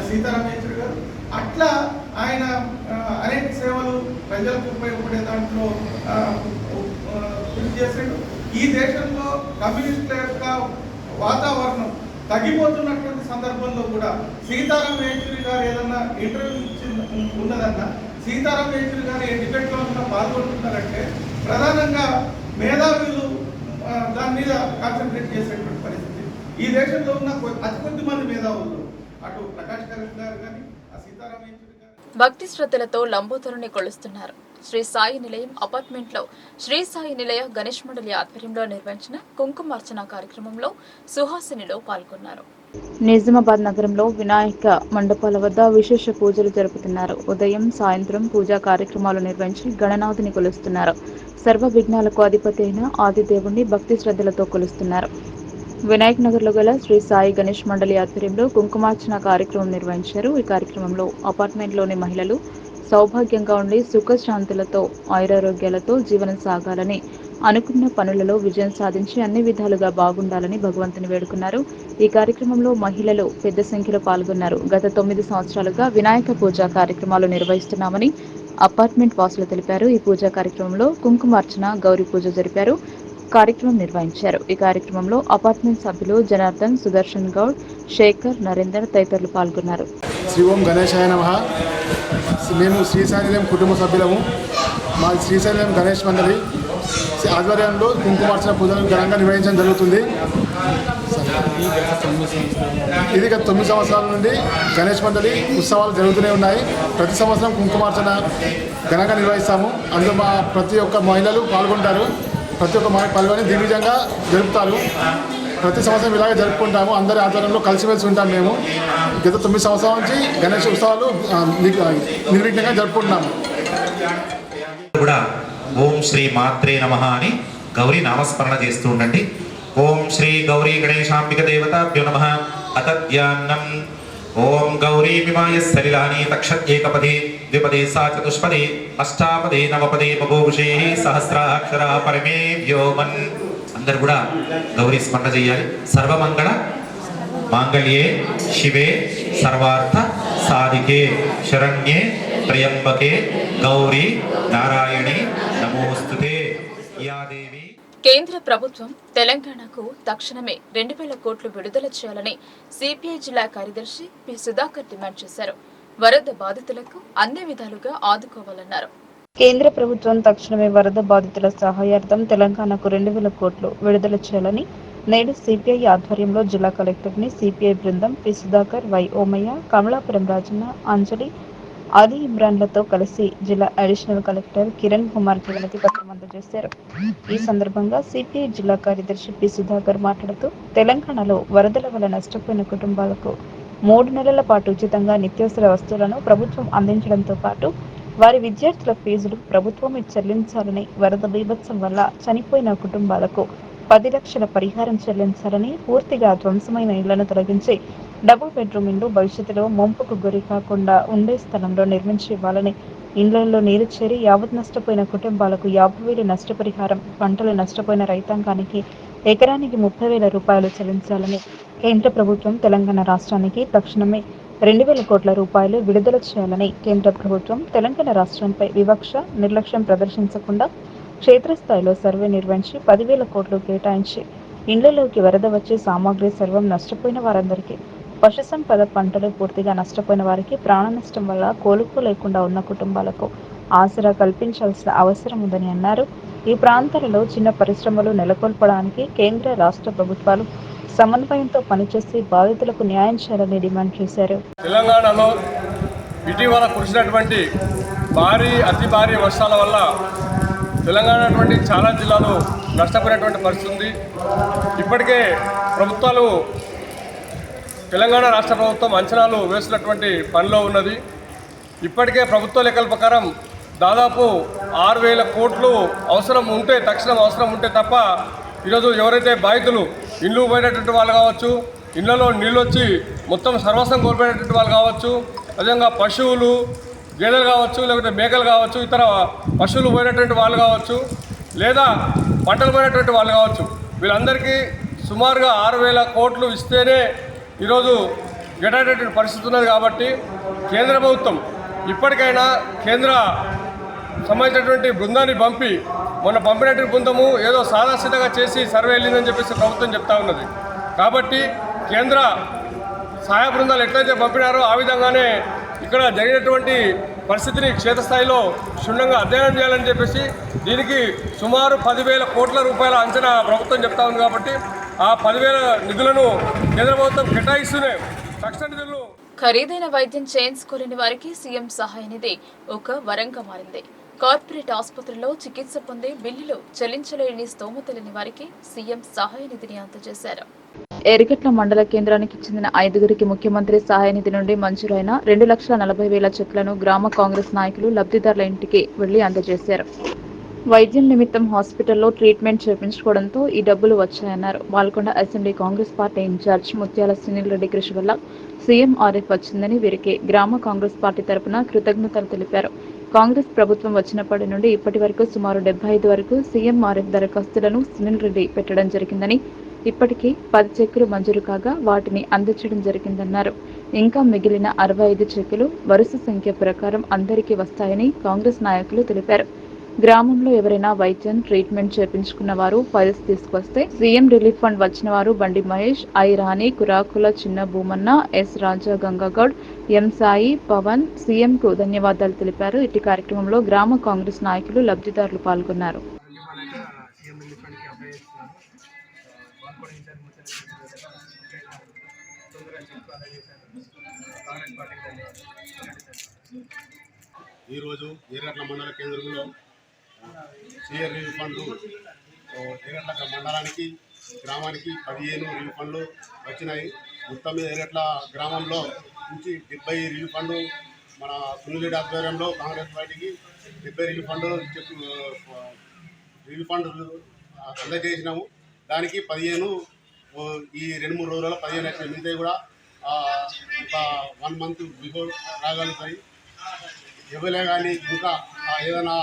సీతారాం ఏచూరి గారు. అట్లా ఆయన అనేక సేవలు ప్రజలకు ఉపయోగపడే దాంట్లో కృషి చేశాడు. ఈ దేశంలో కమ్యూనిస్టుల యొక్క వాతావరణం తగ్గిపోతున్నటువంటి సందర్భంలో కూడా సీతారాం ఏచూరి గారు ఏదన్నా ఇంటర్వ్యూ ఉన్నదన్నా, సీతారాం ఏచూరి గారు ఏ డిబేట్లో ఉన్నా పాల్గొంటున్నారంటే ప్రధానంగా మేధావులు దాని మీద కాన్సన్ట్రేట్ చేసేటువంటి పరిస్థితి. ఈ దేశంలో ఉన్న అతి కొద్ది మంది మేధావులు, అటు ప్రకాష్ కరెక్ట్ గారు కానీ సీతారాం ఏచూరి గారు భక్తి శ్రద్ధలతో లంబోదరుని కొలుస్తున్నారు. శ్రీ సాయి నిలయం అపార్ట్మెంట్లో శ్రీ సాయి నిలయ గణేష్ మండలి ఆధ్వర్యంలో నిర్వహించిన కుంకుమార్చన కార్యక్రమంలో సుహాసినిలో పాల్గొన్నారు. నిజామాబాద్ నగరంలో వినాయక మండపాల వద్ద విశేష పూజలు జరుపుతున్నారు. ఉదయం, సాయంత్రం పూజా కార్యక్రమాలు నిర్వహించి గణనాథుని కొలుస్తున్నారు. సర్వ విఘ్నాలకు అధిపతి అయిన ఆదిదేవుణ్ణి భక్తి శ్రద్ధలతో కొలుస్తున్నారు. వినాయక్ నగర్లో గల శ్రీ సాయి గణేష్ మండలి ఆధ్వర్యంలో కుంకుమార్చన కార్యక్రమం నిర్వహించారు. ఈ కార్యక్రమంలో అపార్ట్మెంట్లోని మహిళలు సౌభాగ్యంగా ఉండి సుఖశాంతులతో ఆయురారోగ్యాలతో జీవనం సాగాలని, అనుకున్న పనులలో విజయం సాధించి అన్ని విధాలుగా బాగుండాలని భగవంతుని వేడుకున్నారు. ఈ కార్యక్రమంలో మహిళలు పెద్ద సంఖ్యలో పాల్గొన్నారు. గత 9 సంవత్సరాలుగా వినాయక పూజా కార్యక్రమాలు నిర్వహిస్తున్నామని అపార్ట్మెంట్ వాసులు తెలిపారు. ఈ పూజా కార్యక్రమంలో కుంకుమార్చన, గౌరీ పూజ జరిపారు. కార్యక్రమం నిర్వహించారు. ఈ కార్యక్రమంలో అపార్ట్మెంట్ సభ్యులు జనార్దన్, సుదర్శన్ గౌడ్, శేఖర్, నరేందర్ తదితరులు పాల్గొన్నారు. శ్రీ ఓం గణేశాయ నమః. మేము శ్రీశైలం కుటుంబ సభ్యులము. మా శ్రీశైలం గణేష్ మండలి ఆధ్వర్యంలో కుంకుమార్చన పూజలు ఘనంగా నిర్వహించడం జరుగుతుంది. ఇది గత 9 సంవత్సరాల నుండి గణేష్ మండలి ఉత్సవాలు జరుగుతూనే ఉన్నాయి. ప్రతి సంవత్సరం కుంకుమార్చన ఘనంగా నిర్వహిస్తాము. అందులో మా ప్రతి ఒక్క మహిళలు పాల్గొంటారు. ప్రతి ఒక్క పాల్గొని దిగ్విజయంగా జరుపుతారు. ప్రతి సంవత్సరం ఇలాగే జరుపుకుంటాము. అందరి ఆధ్వర్యంలో కలిసిమెలిసి ఉంటాం. మేము గత 9 సంవత్సరాల నుంచి గణేష్ ఉత్సవాలు నిర్విఘ్నంగా జరుపుకుంటున్నాము. కూడా ఓం శ్రీ మాత్రే నమః అని గౌరీ నామస్మరణ చేస్తూ ఉండండి. ఓం శ్రీ గౌరీ గణేశాంబిక దేవతాభ్యో నమః. అతద్యాన్నం ఓం గౌరీ విమాయ సలిలాని తక్షత్యేకపదే ద్విపదే సా చతుష్పదే అష్టాపదే నవపదే బభూషే సహస్రాక్షర పరమే వ్యోమన్. అందరు కూడా గౌరీ స్మరణ చేయాలి. సర్వమంగళ మాంగళ్యే శివే సర్వార్థ సాధికే శరణ్యే త్రయంబకే గౌరీ నారాయణి నమోస్తుతే. యా దేవి. కేంద్ర ప్రభుత్వం తెలంగాణకు తక్షణమే 2000 కోట్లు విడుదల చేయాలని సిపిఐ జిల్లా కార్యదర్శి పి సుధాకర్ డిమాండ్ చేశారు. వరద బాధితులకు అన్ని విధాలుగా ఆదుకోవాలన్నారు. కేంద్ర ప్రభుత్వం తక్షణమే వరద బాధితుల సహాయార్థం తెలంగాణకు 2000 కోట్లు విడుదల చేయాలని నేడు సిపిఐ ఆధ్వర్యంలో జిల్లా కలెక్టర్ని సిపిఐ బృందం పి సుధాకర్, వై ఓమయ్య, కమలాపురం రాజన్న, అంజలి, అలీ ఇమ్రాన్లతో కలిసి జిల్లా అడిషనల్ కలెక్టర్ కిరణ్ కుమార్కి వినతి పత్రం అందజేశారు. ఈ సందర్భంగా సిపిఐ జిల్లా కార్యదర్శి పి సుధాకర్ మాట్లాడుతూ తెలంగాణలో వరదల వల్ల నష్టపోయిన కుటుంబాలకు 3 నెలల పాటు ఉచితంగా నిత్యావసర వస్తువులను ప్రభుత్వం అందించడంతో పాటు వారి విద్యార్థుల ఫీజులు ప్రభుత్వమే చెల్లించాలని, వరద బీభత్సం వల్ల చనిపోయిన కుటుంబాలకు 10 లక్షల పరిహారం చెల్లించాలని, పూర్తిగా ధ్వంసమైన ఇళ్లను తొలగించి డబుల్ బెడ్రూమ్ ఇండ్లు భవిష్యత్తులో ముంపుకు గురి కాకుండా ఉండే స్థలంలో నిర్మించి ఇవ్వాలని, ఇండ్లలో నీరు చేరి యావత్ నష్టపోయిన కుటుంబాలకు 50,000 నష్టపరిహారం, పంటలు నష్టపోయిన రైతాంగానికి ఎకరానికి 30,000 రూపాయలు చెల్లించాలని, కేంద్ర ప్రభుత్వం తెలంగాణ రాష్ట్రానికి తక్షణమే 2,000 కోట్ల రూపాయలు విడుదల చేయాలని, కేంద్ర ప్రభుత్వం తెలంగాణ రాష్ట్రంపై వివక్ష, నిర్లక్ష్యం ప్రదర్శించకుండా క్షేత్రస్థాయిలో సర్వే నిర్వహించి 10,000 కోట్లు కేటాయించి ఇండ్లలోకి వరద వచ్చే సామాగ్రి సర్వం నష్టపోయిన వారందరికీ, పశు సంపద పంటలు పూర్తిగా నష్టపోయిన వారికి, ప్రాణ నష్టం వల్ల కోలుకోలేకుండా ఉన్న కుటుంబాలకు ఆసరా కల్పించాల్సిన అవసరం ఉందని అన్నారు. ఈ ప్రాంతాలలో చిన్న పరిశ్రమలు నెలకొల్పడానికి కేంద్ర రాష్ట్ర ప్రభుత్వాలు సమన్వయంతో పనిచేసి బాధితులకు న్యాయం చేయాలని డిమాండ్ చేశారు. తెలంగాణలో ఇటీవల కురిసినటువంటి అతి భారీ వర్షాల వల్ల తెలంగాణ చాలా జిల్లాలు నష్టపోయినటువంటి పరిస్థితి ఉంది. ఇప్పటికే ప్రభుత్వాలు తెలంగాణ రాష్ట్ర ప్రభుత్వం అంచనాలు వేసినటువంటి పనిలో ఉన్నది. ఇప్పటికే ప్రభుత్వ లెక్కల ప్రకారం దాదాపు 6,000 కోట్లు తక్షణం అవసరం ఉంటే తప్ప ఈరోజు ఎవరైతే బాధితులు ఇల్లు పోయినటువంటి వాళ్ళు కావచ్చు, ఇళ్లలో నీళ్ళు వచ్చి మొత్తం సర్వస్వం కోల్పోయినటువంటి వాళ్ళు కావచ్చు, అదేవిధంగా పశువులు, గేదెలు కావచ్చు, లేకపోతే మేకలు కావచ్చు, ఇతర పశువులు పోయినటువంటి వాళ్ళు కావచ్చు, లేదా పంటలు పోయినటువంటి వాళ్ళు కావచ్చు, వీళ్ళందరికీ సుమారుగా 6,000 కోట్లు ఇస్తేనే ఈరోజు గెటేటటువంటి పరిస్థితి ఉన్నది. కాబట్టి కేంద్ర ప్రభుత్వం ఇప్పటికైనా కేంద్ర సంబంధించినటువంటి బృందాన్ని మొన్న పంపినటువంటి బృందము ఏదో సాదాసీదాగా చేసి సర్వే వెళ్ళిందని చెప్పేసి ప్రభుత్వం చెప్తా ఉన్నది. కాబట్టి కేంద్ర సహాయ బృందాలు ఎట్లయితే పంపినారో ఆ విధంగానే ఇక్కడ జరిగినటువంటి పరిస్థితిని క్షేత్రస్థాయిలో క్షుణ్ణంగా అధ్యయనం చేయాలని చెప్పేసి దీనికి సుమారు 10,000 కోట్ల రూపాయల అంచనా ప్రభుత్వం చెప్తా ఉంది. కాబట్టి ఆ 10,000 నిధులను కేంద్ర ప్రభుత్వం కేటాయిస్తూనే తక్షణ నిధులను ఖరీదైన వైద్యం చేయించుకోలేని వారికి సీఎం సహాయ నిధి ఒక వరంగా మారింది. కార్పొరేట్ ఆసుపత్రుల్లో చికిత్స పొందే బిల్లులు చెల్లించలేని స్తోమత లేని వారికి సీఎం సహాయ నిధిని అందజేశారు. ఎరిగట్ల మండల కేంద్రానికి చెందిన 5గురికి ముఖ్యమంత్రి సహాయ నిధి నుండి మంజూరైన 2,40,000 చెక్లను గ్రామ కాంగ్రెస్ నాయకులు లబ్ధిదారుల ఇంటికి వెళ్లి అందజేశారు. వైద్యం నిమిత్తం హాస్పిటల్లో ట్రీట్మెంట్ చేయించుకోవడంతో ఈ డబ్బులు వచ్చాయన్నారు. Balkonda assembly Congress party in charge Muthyala Sunil Reddy కృషి వల్ల సీఎంఆర్ఎఫ్ వచ్చిందని వీరికి గ్రామ కాంగ్రెస్ పార్టీ తరపున కృతజ్ఞతలు తెలిపారు. కాంగ్రెస్ ప్రభుత్వం వచ్చినప్పటి నుండి ఇప్పటి వరకు సుమారు 75 వరకు సీఎంఆర్ఎఫ్ దరఖాస్తులను సునీల్ రెడ్డి పెట్టడం జరిగిందని, ఇప్పటికీ 10 చెక్కులు మంజూరు కాగా వాటిని అందించడం జరిగిందన్నారు. ఇంకా మిగిలిన 65 చెక్కులు వరుస సంఖ్య ప్రకారం అందరికీ వస్తాయని కాంగ్రెస్ నాయకులు తెలిపారు. గ్రామంలో ఎవరైనా వైద్యం ట్రీట్మెంట్ చేయించుకున్న వారు ఫైల్స్ తీసుకొస్తే సీఎం రిలీఫ్ ఫండ్ వచ్చిన వారు బండి మహేష్, ఐ రాణి, కురాకుల చిన్న భూమన్న, ఎస్ రాజా, గంగాగౌడ్, ఎం సాయి, పవన్ సీఎంకు ధన్యవాదాలు తెలిపారు. ఇటు కార్యక్రమంలో గ్రామ కాంగ్రెస్ నాయకులు లబ్ధిదారులు పాల్గొన్నారు. ఈరోజు ఎర్రట్ల మండల కేంద్రంలో సీఎం రిలీఫ్ ఫండ్ ఎరట్ల మండలానికి గ్రామానికి 15 రిలీఫ్ ఫండ్లు వచ్చినాయి. మొత్తం మీద ఎరట్ల గ్రామంలో నుంచి 70 రిలీఫ్ ఫండ్లు మన సునీల్ రెడ్డి ఆధ్వర్యంలో కాంగ్రెస్ పార్టీకి 70 రిలీఫ్ ఫండ్లు అందజేసినాము. దానికి 15 ఈ 2-3 రోజులలో 15 లక్షలు మిగతాయి కూడా ఒక 1 మంత్ బిఫోర్ రాగలుగుతాయి. ఎవరే కానీ ఇంకా ఏదైనా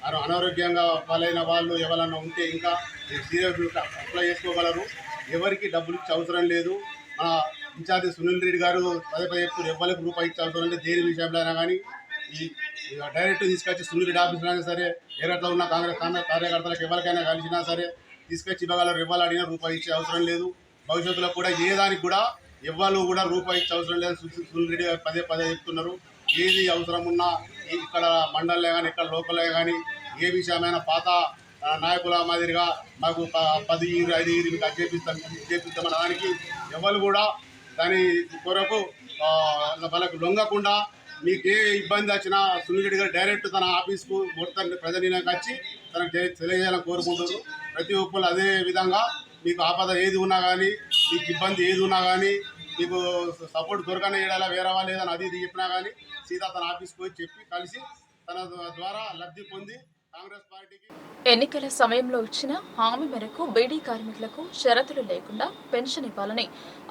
అనారోగ్యంగా పాలైన వాళ్ళు ఎవరన్నా ఉంటే ఇంకా సీరియస్ అప్లై చేసుకోగలరు. ఎవరికి డబ్బులు ఇచ్చే అవసరం లేదు. మన ఇన్ఛార్జి సునీల్ రెడ్డి గారు పదే చెప్తున్నారు, ఎవరికి రూపాయి ఇచ్చే అవసరం లేదు. దేని విషయంలో అయినా కానీ ఈ డైరెక్ట్ తీసుకొచ్చి సునీల్ రెడ్డి ఆఫీస్లో అయినా సరే, ఏరట్లో ఉన్న కాంగ్రెస్ కార్యకర్తలకు ఎవరికైనా కలిసినా సరే తీసుకొచ్చి ఇవ్వగలరు. ఇవ్వాలి అడిగినా రూపాయి ఇచ్చే అవసరం లేదు. భవిష్యత్తులో కూడా ఏ దానికి కూడా ఎవ్వరు కూడా రూపాయి ఇచ్చే అవసరం లేదు. సునీల్ రెడ్డి గారు పదే చెప్తున్నారు. ఏది అవసరం ఉన్నా ఇక్కడ మండలే కానీ ఇక్కడ లోకలే కానీ ఏ విషయమైనా పాత నాయకుల మాదిరిగా మాకు 10 ఇయర్ 5 ఇయర్ మీకు చేపిస్తామన్న దానికి ఎవరు కూడా దాని కొరకు వాళ్ళకు లొంగకుండా మీకు ఏ ఇబ్బంది వచ్చినా సునీల్ రెడ్డి గారు డైరెక్ట్ తన ఆఫీస్కు మొత్తం ప్రజానీయానికి వచ్చి తనకు తెలియజేయాలని కోరుకుంటున్నారు. ప్రతి ఒక్కరు అదే విధంగా మీకు ఆపద ఏది ఉన్నా కానీ, మీకు ఇబ్బంది ఏది ఉన్నా కానీ, మీకు సపోర్ట్ దొరకని ఏడాలా వేరే వాళ్ళు ఏదైనా అది ఇది చెప్పినా కానీ సీదా తన ఆఫీస్కి పోయి చెప్పి కలిసి తన ద్వారా లబ్ధి పొంది కాంగ్రెస్ పార్టీకి ఎన్నికల సమయంలో ఇచ్చిన హామీ మేరకు బీడీ కార్మికులకు షరతులు లేకుండా పెన్షన్ ఇవ్వాలని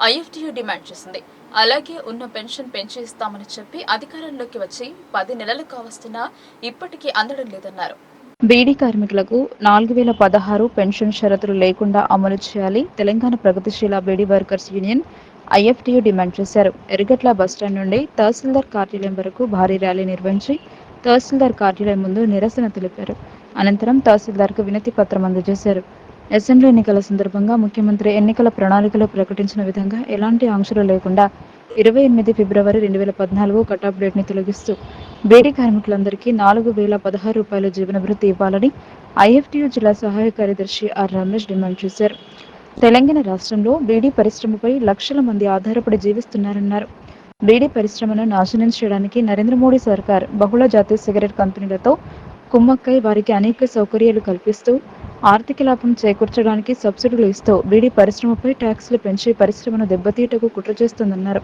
ఐఎఫ్టీయూ డిమాండ్ చేసింది. అలాగే ఉన్న పెన్షన్ పెంచి ఇస్తామని చెప్పి అధికారంలోకి వచ్చి 10 నెలలు కావస్తున్నా ఇప్పటికీ అందడం లేదన్నారు. బీడీ కార్మికులకు 4016 పెన్షన్ షరతులు లేకుండా అమలు చేయాలి. తెలంగాణ ప్రగతిశీల beedi workers union IFTU demand చేశారు. ఎర్రగట్ల బస్టాండ్ నుండి తహసీల్దార్ కార్యాలయం వరకు భారీ ర్యాలీ నిర్వహించి తహసీల్దార్ కార్యాలయం ముందు నిరసన తెలిపారు. అనంతరం తహసీల్దార్కు వినతి పత్రం అందజేశారు. అసెంబ్లీ ఎన్నికల సందర్భంగా ముఖ్యమంత్రి ఎన్నికల ప్రణాళికలో ప్రకటించిన విధంగా ఎలాంటి ఆంక్షలు లేకుండా 28 ఫిబ్రవరి 2014 కటాఫ్ డేట్ని తొలగిస్తూ బీడీ కార్మికులందరికీ 4016 రూపాయల జీవన భృతి ఇవ్వాలని ఐఎఫ్టీయూ జిల్లా సహాయ కార్యదర్శి ఆర్ రమేష్ డిమాండ్ చేశారు. తెలంగాణ రాష్ట్రంలో బీడీ పరిశ్రమపై లక్షల మంది ఆధారపడి జీవిస్తున్నారన్నారు. బీడీ పరిశ్రమను నాశనం చేయడానికి నరేంద్ర మోడీ సర్కార్ బహుళ జాతీయ సిగరెట్ కంపెనీలతో కుమ్మక్కై వారికి అనేక సౌకర్యాలు కల్పిస్తూ ఆర్థిక లాభం చేకూర్చడానికి సబ్సిడీలు ఇస్తూ బీడీ పరిశ్రమపై ట్యాక్సులు పెంచి పరిశ్రమను దెబ్బతీయటకు కుట్ర చేస్తుందన్నారు.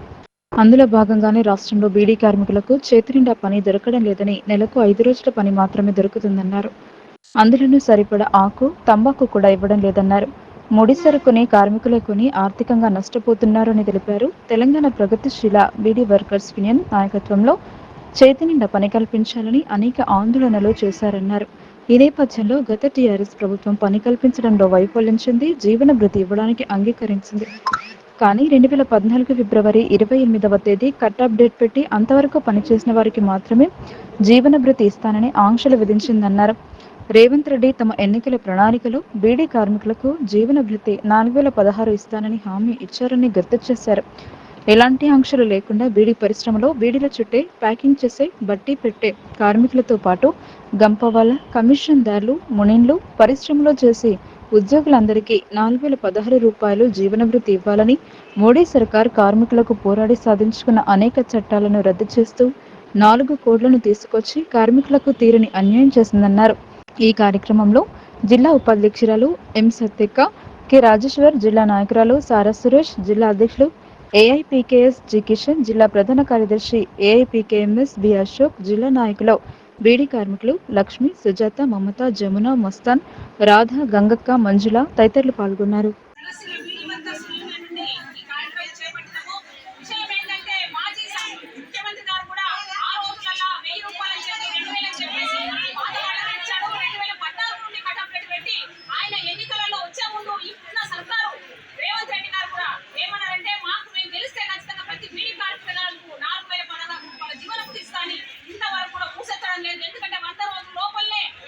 అందులో భాగంగానే రాష్ట్రంలో బీడీ కార్మికులకు చేతినిండా పని దొరకడం లేదని, నెలకు 5 రోజుల పని మాత్రమే దొరుకుతుందన్నారు. అందులోనూ సరిపడా ఆకు, తంబాకు కూడా ఇవ్వడం లేదన్నారు. ముడి సరుకుని కార్మికులే కొని ఆర్థికంగా నష్టపోతున్నారని తెలిపారు. తెలంగాణ ప్రగతిశీల బీడీ వర్కర్స్ యూనియన్ నాయకత్వంలో చేతినిండా పని కల్పించాలని అనేక ఆందోళనలు చేశారన్నారు. ఈ నేపథ్యంలో గత టీఆర్ఎస్ ప్రభుత్వం పని కల్పించడంలో వైఫల్యం చెంది జీవన భృతి ఇవ్వడానికి అంగీకరించింది. కానీ 2014 ఫిబ్రవరి 28వ తేదీ కటాఫ్ డేట్ పెట్టి అంతవరకు పనిచేసిన వారికి మాత్రమే జీవన భృతి ఇస్తానని ఆంక్షలు విధించిందన్నారు. రేవంత్ రెడ్డి తమ ఎన్నికల ప్రణాళికలో బీడీ కార్మికులకు జీవన భృతి 4016 ఇస్తానని హామీ ఇచ్చారని గుర్తు చేశారు. ఎలాంటి ఆంక్షలు లేకుండా బీడీ పరిశ్రమలో బీడీల చుట్టే, ప్యాకింగ్ చేసే, బట్టి పెట్టే కార్మికులతో పాటు గంపవాల, కమిషన్దారులు, మునిన్లు, పరిశ్రమలో చేసి ఉద్యోగులందరికీ 4016 రూపాయలు జీవన భృతి ఇవ్వాలని మోడీ సర్కార్ కార్మికులకు పోరాడి సాధించుకున్న అనేక చట్టాలను రద్దు చేస్తూ 4 కోడ్లను తీసుకొచ్చి కార్మికులకు తీరని అన్యాయం చేసిందన్నారు. ఈ కార్యక్రమంలో జిల్లా ఉపాధ్యక్షురాలు ఎం సత్యక్క, కె రాజేశ్వర్, జిల్లా నాయకురాలు సారా సురేష్, జిల్లా అధ్యక్షులు ఏఐపీకేఎస్ జి కిషన్, జిల్లా ప్రధాన కార్యదర్శి ఏఐపీకేఎంఎస్ బి అశోక్, జిల్లా నాయకులు బీడీ కార్మికులు లక్ష్మి, సుజాత, మమత, జమున, మస్తాన్, రాధ, గంగక్క, మంజుల తదితరులు పాల్గొన్నారు.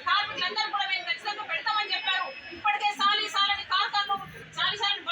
కార్మికులందరూ కూడా మేము ఖచ్చితంగా పెడతామని చెప్పారు. ఇప్పటికే సాలి సాలని కార్ఖానలు సాలి సాలని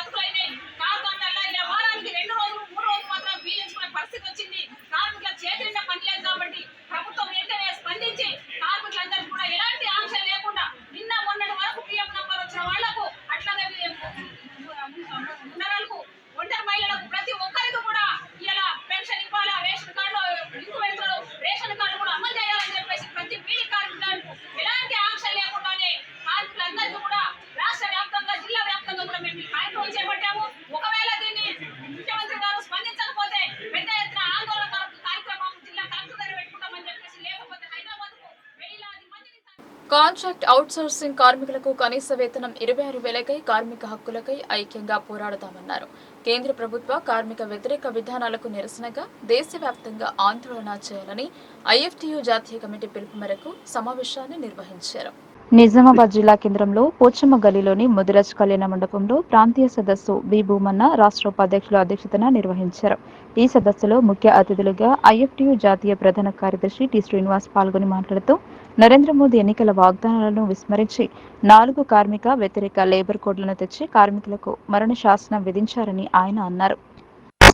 కాంట్రాక్ట్ అవుట్సోర్సింగ్ కార్మికులకు కనీస వేతనం 26,000కై కార్మిక హక్కులకై ఐక్యంగా పోరాడతామన్నారు. కేంద్ర ప్రభుత్వ కార్మిక వ్యతిరేక విధానాలకు నిరసనగా దేశవ్యాప్తంగా ఆందోళన చేయాలని ఐఎఫ్టియు జాతీయ కమిటీ పిలుపు మేరకు సమావేశాన్ని నిర్వహించారు. నిజామాబాద్ జిల్లా కేంద్రంలో పోచమ్మ గల్లీలోని ముదిరాజ్ కళ్యాణ మండపంలో ప్రాంతీయ సదస్సు బి భూమన్న రాష్ట్ర ఉపాధ్యక్షుల అధ్యక్షతన నిర్వహించారు. ఈ సదస్సులో ముఖ్య అతిథులుగా ఐఎఫ్టియు జాతీయ ప్రధాన కార్యదర్శి టి శ్రీనివాస్ పాల్గొని మాట్లాడుతూ నరేంద్ర మోదీ ఎన్నికల వాగ్దానాలను విస్మరించి 4 కార్మిక వ్యతిరేక లేబర్ కోడ్లను తెచ్చి కార్మికులకు మరణ శాసనం విధించారని ఆయన అన్నారు.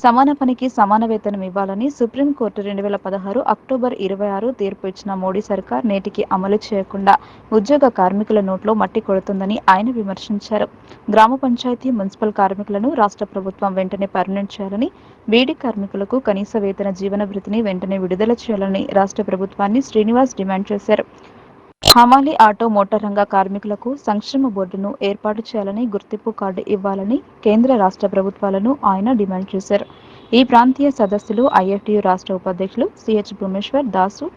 సమాన పనికి సమాన వేతనం ఇవ్వాలని సుప్రీంకోర్టు 2016 అక్టోబర్ 26 తీర్పు ఇచ్చిన మోడీ సర్కార్ నేటికి అమలు చేయకుండా ఉద్యోగ కార్మికుల నోట్లో మట్టి కొడుతుందని ఆయన విమర్శించారు. గ్రామ పంచాయతీ మున్సిపల్ కార్మికులను రాష్ట్ర ప్రభుత్వం వెంటనే పర్మనెంట్ చేయాలని, బీడీ కార్మికులకు కనీస వేతన జీవన భృతిని వెంటనే విడుదల చేయాలని రాష్ట్ర ప్రభుత్వాన్ని శ్రీనివాస్ డిమాండ్ చేశారు. హమాలీ ఆటో మోటార్ రంగ కార్మికులకు సంక్షేమ బోర్డును ఏర్పాటు చేయాలని, గుర్తింపు కార్డు ఇవ్వాలని కేంద్ర రాష్ట్ర ప్రభుత్వాలను ఆయన డిమాండ్ చేశారు. ఈ ప్రాంతీయ సదస్సులు ఐఎఫ్టియు రాష్ట్ర ఉపాధ్యక్షులు సిహెచ్ భూమేశ్వర్ దాసు,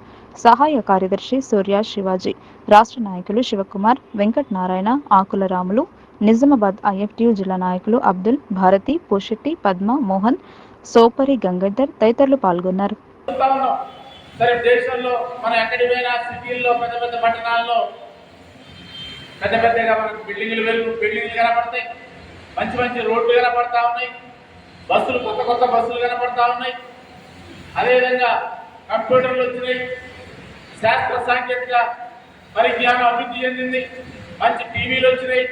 సహాయ కార్యదర్శి సూర్య శివాజీ, రాష్ట్ర నాయకులు శివకుమార్, వెంకట్ నారాయణ, ఆకుల రాములు, నిజామాబాద్ ఐఎఫ్టియు జిల్లా నాయకులు అబ్దుల్, భారతి, పోషెట్టి, పద్మ, మోహన్, సోపరి, గంగాధర్ తదితరులు పాల్గొన్నారు. సరే, దేశంలో మనం ఎక్కడికి పోయినా సిటీల్లో పెద్ద పెద్ద పట్టణాల్లో పెద్ద పెద్దగా మనకు బిల్డింగ్లు కనపడతాయి, మంచి మంచి రోడ్లు కనపడతా ఉన్నాయి, బస్సులు కొత్త బస్సులు కనపడతా ఉన్నాయి. అదేవిధంగా కంప్యూటర్లు వచ్చినాయి, శాస్త్ర సాంకేతిక పరిజ్ఞానం అభివృద్ధి చెందింది, మంచి టీవీలు వచ్చినాయి,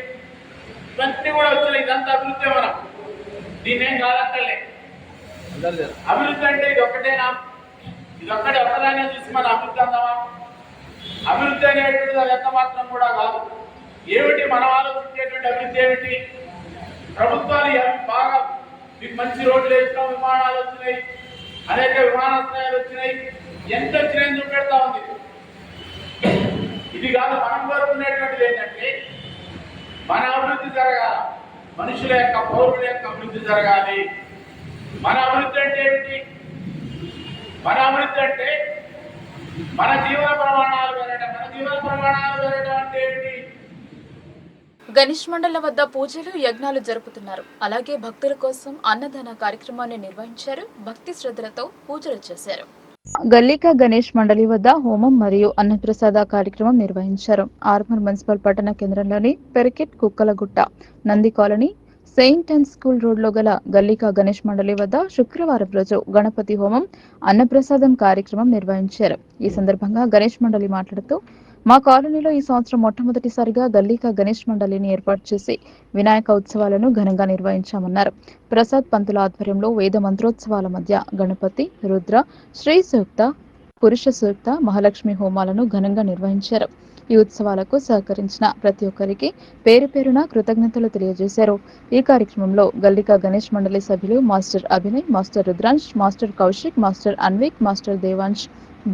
ఇవన్నీ కూడా వచ్చినాయి. ఇదంతా అభివృద్ధి. మనం దీన్ని ఏం కాదంటలే. అభివృద్ధి అంటే ఇది ఒక్కటేనా? ఇది ఒక్కదాన్ని చూసి మన అభివృద్ధి అందామా? అభివృద్ధి అనేటువంటిది అది ఎంత మాత్రం కూడా కాదు. ఏమిటి మనం ఆలోచించేటువంటి అభివృద్ధి? ఏమిటి? ప్రభుత్వాలు బాగా మంచి రోడ్లు వేసినాం, విమానాలు వచ్చినాయి, అనేక విమానాశ్రయాలు వచ్చినాయి, ఎంత వచ్చినాయని చూపెడతా ఉంది. ఇది కాదు. మనం కోరుకునేటువంటిది ఏంటంటే మన అభివృద్ధి జరగాల, మనుషుల యొక్క పౌరుల యొక్క అభివృద్ధి జరగాలి. మన అభివృద్ధి అంటే ఏమిటి? మన అభివృద్ధి అంటే మన జీవన ప్రమాణాలు పెరగడం. మన జీవన ప్రమాణాలు పెరగడం అంటే ఏంటి? గణేష్ మండల వద్ద పూజలు, యజ్ఞాలు జరుపుతున్నారు. అలాగే భక్తుల కోసం అన్నదాన కార్యక్రమాన్ని నిర్వహించారు. భక్తి శ్రద్ధలతో పూజలు చేశారు. గల్లికా గణేష్ మండలి వద్ద హోమం మరియు అన్నప్రసాద కార్యక్రమం నిర్వహించారు. ఆర్మూర్ మున్సిపల్ పట్టణ కేంద్రంలోని పెరికెట్, Kukkalagutta, Nandi colony, saint and school road లో గల గల్లికా గణేష్ మండలి వద్ద శుక్రవారం రోజు గణపతి హోమం, అన్నప్రసాదం కార్యక్రమం నిర్వహించారు. ఈ సందర్భంగా గణేష్ మండలి మాట్లాడుతూ, మా కాలనీలో ఈ సంవత్సరం మొట్టమొదటిసారిగా గల్లికా గణేష్ మండలిని ఏర్పాటు చేసి వినాయక ఉత్సవాలను ఘనంగా నిర్వహించామన్నారు. ప్రసాద్ పంతుల ఆధ్వర్యంలో వేద మంత్రోత్సవాల మధ్య గణపతి, రుద్ర, శ్రీ సూక్త, పురుష సూక్త, మహాలక్ష్మి హోమాలను ఘనంగా నిర్వహించారు. ఈ ఉత్సవాలకు సహకరించిన ప్రతి ఒక్కరికి పేరు పేరున కృతజ్ఞతలు తెలియజేశారు. ఈ కార్యక్రమంలో గల్లికా గణేష్ మండలి సభ్యులు master Abhinay, master Rudransh, master Kaushik, master Anvik, master Devansh,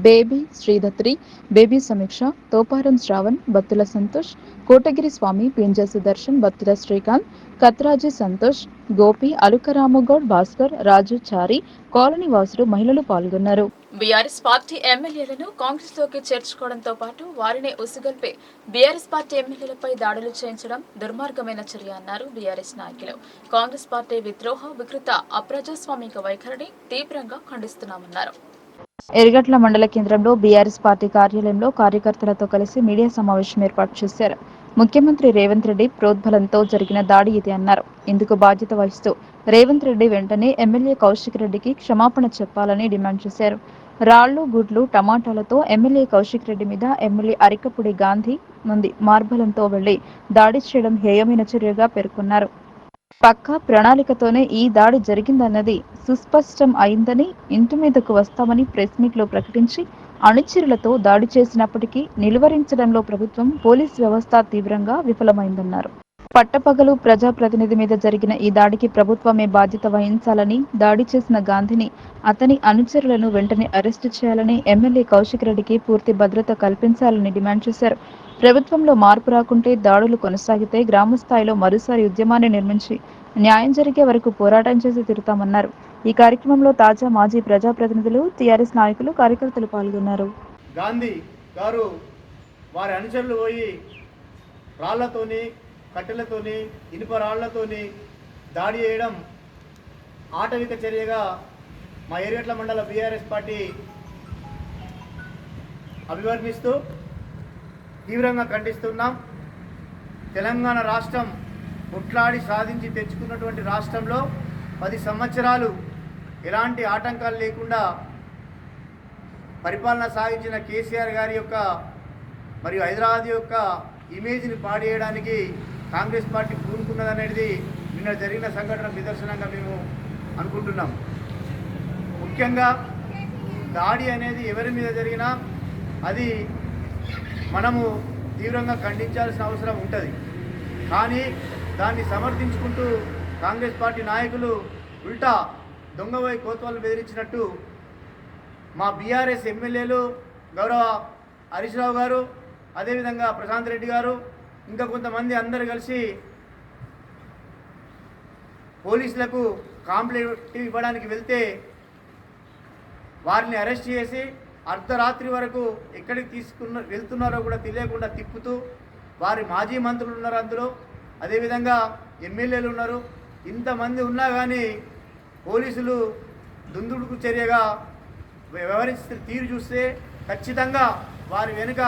baby Sreedhatri, baby Sameeksha, Thoparam Shravan, Battula Santosh, Kotagiri Swamy, Pinja Sudarshan, Battula Srikanth, Katraji Santosh, Gopi, Alukaramagoud, Bhaskar, Raju, Chari, colony వాసులు, మహిళలు పాల్గొన్నారు. బీఆర్ఎస్ పార్టీ ఎమ్మెల్యేలను కాంగ్రెస్ లోకి చేర్చుకోవడంతో పాటు వారిని ఉసిగొల్పే బీఆర్ఎస్ పార్టీ ఎమ్మెల్యేలపై దాడులు చేయించడం దుర్మార్గమైన చర్య అన్నారు బీఆర్ఎస్ నాయకులు. కాంగ్రెస్ పార్టీ విద్రోహ, వికృత, అప్రజాస్వామిక వైఖరిని తీవ్రంగా ఖండిస్తున్నామన్నారు. ఎర్గట్ల మండల కేంద్రంలో బీఆర్ఎస్ పార్టీ కార్యాలయంలో కార్యకర్తలతో కలిసి మీడియా సమావేశం ఏర్పాటు చేశారు. ముఖ్యమంత్రి రేవంత్ రెడ్డి ప్రోద్బలంతో జరిగిన దాడి ఇది అన్నారు. ఇందుకు బాధ్యత వహిస్తూ రేవంత్ రెడ్డి వెంటనే ఎమ్మెల్యే కౌశిక్ రెడ్డికి క్షమాపణ చెప్పాలని డిమాండ్ చేశారు. రాళ్లు, గుడ్లు, టమాటాలతో ఎమ్మెల్యే కౌశిక్ రెడ్డి మీద ఎమ్మెల్యే అరికపుడి గాంధీ నుండి మార్బలంతో వెళ్లి దాడి చేయడం హేయమైన చర్యగా పేర్కొన్నారు. పక్కా ప్రణాళికతోనే ఈ దాడి జరిగిందన్నది సుస్పష్టం అయిందని, ఇంటి మీదకు వస్తామని ప్రెస్ మీట్ లో ప్రకటించి అణుచిరులతో దాడి చేసినప్పటికీ నిలువరించడంలో ప్రభుత్వం, పోలీస్ వ్యవస్థ తీవ్రంగా విఫలమైందన్నారు. పట్టపగలు ప్రజాప్రతినిధి మీద జరిగిన ఈ దాడికి ప్రభుత్వమే బాధ్యత వహించాలని, దాడి చేసిన గాంధీని, అతని అనుచరులను వెంటనే అరెస్టు చేయాలని, ఎమ్మెల్యే కౌశిక్ రెడ్డికి పూర్తి భద్రత కల్పించాలని డిమాండ్ చేశారు. ప్రభుత్వంలో మార్పు రాకుంటే, దాడులు కొనసాగితే గ్రామ స్థాయిలో మరోసారి ఉద్యమాన్ని నిర్మించి న్యాయం జరిగే వరకు పోరాటం చేసి తీరుతామన్నారు. ఈ కార్యక్రమంలో తాజా, మాజీ ప్రజాప్రతినిధులు, టీఆర్ఎస్ నాయకులు, కార్యకర్తలు పాల్గొన్నారు. గాంధీ గారు వారి అనుచరులు పోయి రాళ్లతోని, కట్టెలతోని, ఇనుప రాళ్లతోని దాడి చేయడం ఆటవిక చర్యగా మా ఏరియట్ల మండల బీఆర్ఎస్ పార్టీ అభివర్ణిస్తూ తీవ్రంగా ఖండిస్తున్నాం. తెలంగాణ రాష్ట్రం ముట్లాడి సాధించి తెచ్చుకున్నటువంటి రాష్ట్రంలో 10 సంవత్సరాలు ఎలాంటి ఆటంకాలు లేకుండా పరిపాలన సాగించిన కేసీఆర్ గారి యొక్క మరియు హైదరాబాద్ యొక్క ఇమేజ్ని పాడేయడానికి కాంగ్రెస్ పార్టీ పూనుకున్నదనేది నిన్న జరిగిన సంఘటన నిదర్శనంగా మేము అనుకుంటున్నాం. ముఖ్యంగా దాడి అనేది ఎవరి మీద జరిగినా అది మనము తీవ్రంగా ఖండించాల్సిన అవసరం ఉంటుంది. కానీ దాన్ని సమర్థించుకుంటూ కాంగ్రెస్ పార్టీ నాయకులు ఉల్టా దొంగవై కోత్వాలు బెదిరించినట్టు మా బీఆర్ఎస్ ఎమ్మెల్యేలు గౌరవ హరీష్ రావు గారు, అదేవిధంగా ప్రశాంత్ రెడ్డి గారు, ఇంకా కొంతమంది అందరూ కలిసి పోలీసులకు కాంప్లైంట్ ఇవ్వడానికి వెళ్తే వారిని అరెస్ట్ చేసి అర్ధరాత్రి వరకు ఎక్కడికి వెళ్తున్నారో కూడా తెలియకుండా తిప్పుతూ, వారి మాజీ మంత్రులు ఉన్నారు అందులో, అదేవిధంగా ఎమ్మెల్యేలు ఉన్నారు. ఇంతమంది ఉన్నా కానీ పోలీసులు దుందుడుకు చర్యగా వ్యవహరిస్తున్న తీరు చూస్తే ఖచ్చితంగా వారి వెనుక,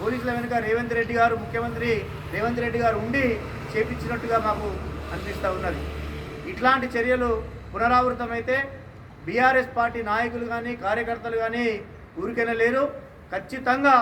పోలీసుల వెనుక రేవంత్ రెడ్డి గారు, ముఖ్యమంత్రి రేవంత్ రెడ్డి గారు ఉండి చేపించినట్టుగా మాకు అనిపిస్తూ ఉన్నది. ఇట్లాంటి చర్యలు పునరావృతమైతే బీఆర్ఎస్ పార్టీ నాయకులు కానీ కార్యకర్తలు కానీ ఊరికైనా లేరు. ఖచ్చితంగా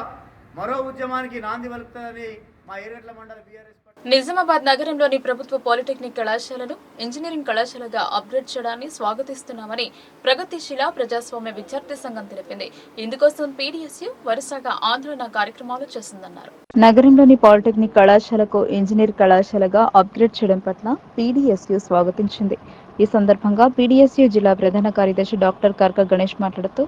మరో ఉద్యమానికి నాంది పలుకుతుందని మా ఏరియట్ల మండల బీఆర్ఎస్ నిజామాబాద్ నగరంలోని ప్రభుత్వ పాలిటెక్నిక్ కళాశాలను ఇంజనీరింగ్ కళాశాలగా అప్గ్రేడ్ చేయడాన్ని స్వాగతిస్తున్నామని ప్రగతిశీల ప్రజాస్వామ్య విద్యార్థి సంఘం తెలిపింది. ఇందుకోసం పీడీఎస్యూ వరుసగా ఆందోళన కార్యక్రమాలు చేస్తుందన్నారు. నగరంలోని పాలిటెక్నిక్ కళాశాలకు ఇంజనీర్ కళాశాలగా అప్గ్రేడ్ చేయడం పట్ల పీడీఎస్యూ స్వాగతించింది. ఈ సందర్భంగా పీడీఎస్యూ జిల్లా ప్రధాన కార్యదర్శి డాక్టర్ కర్క గణేష్ మాట్లాడుతూ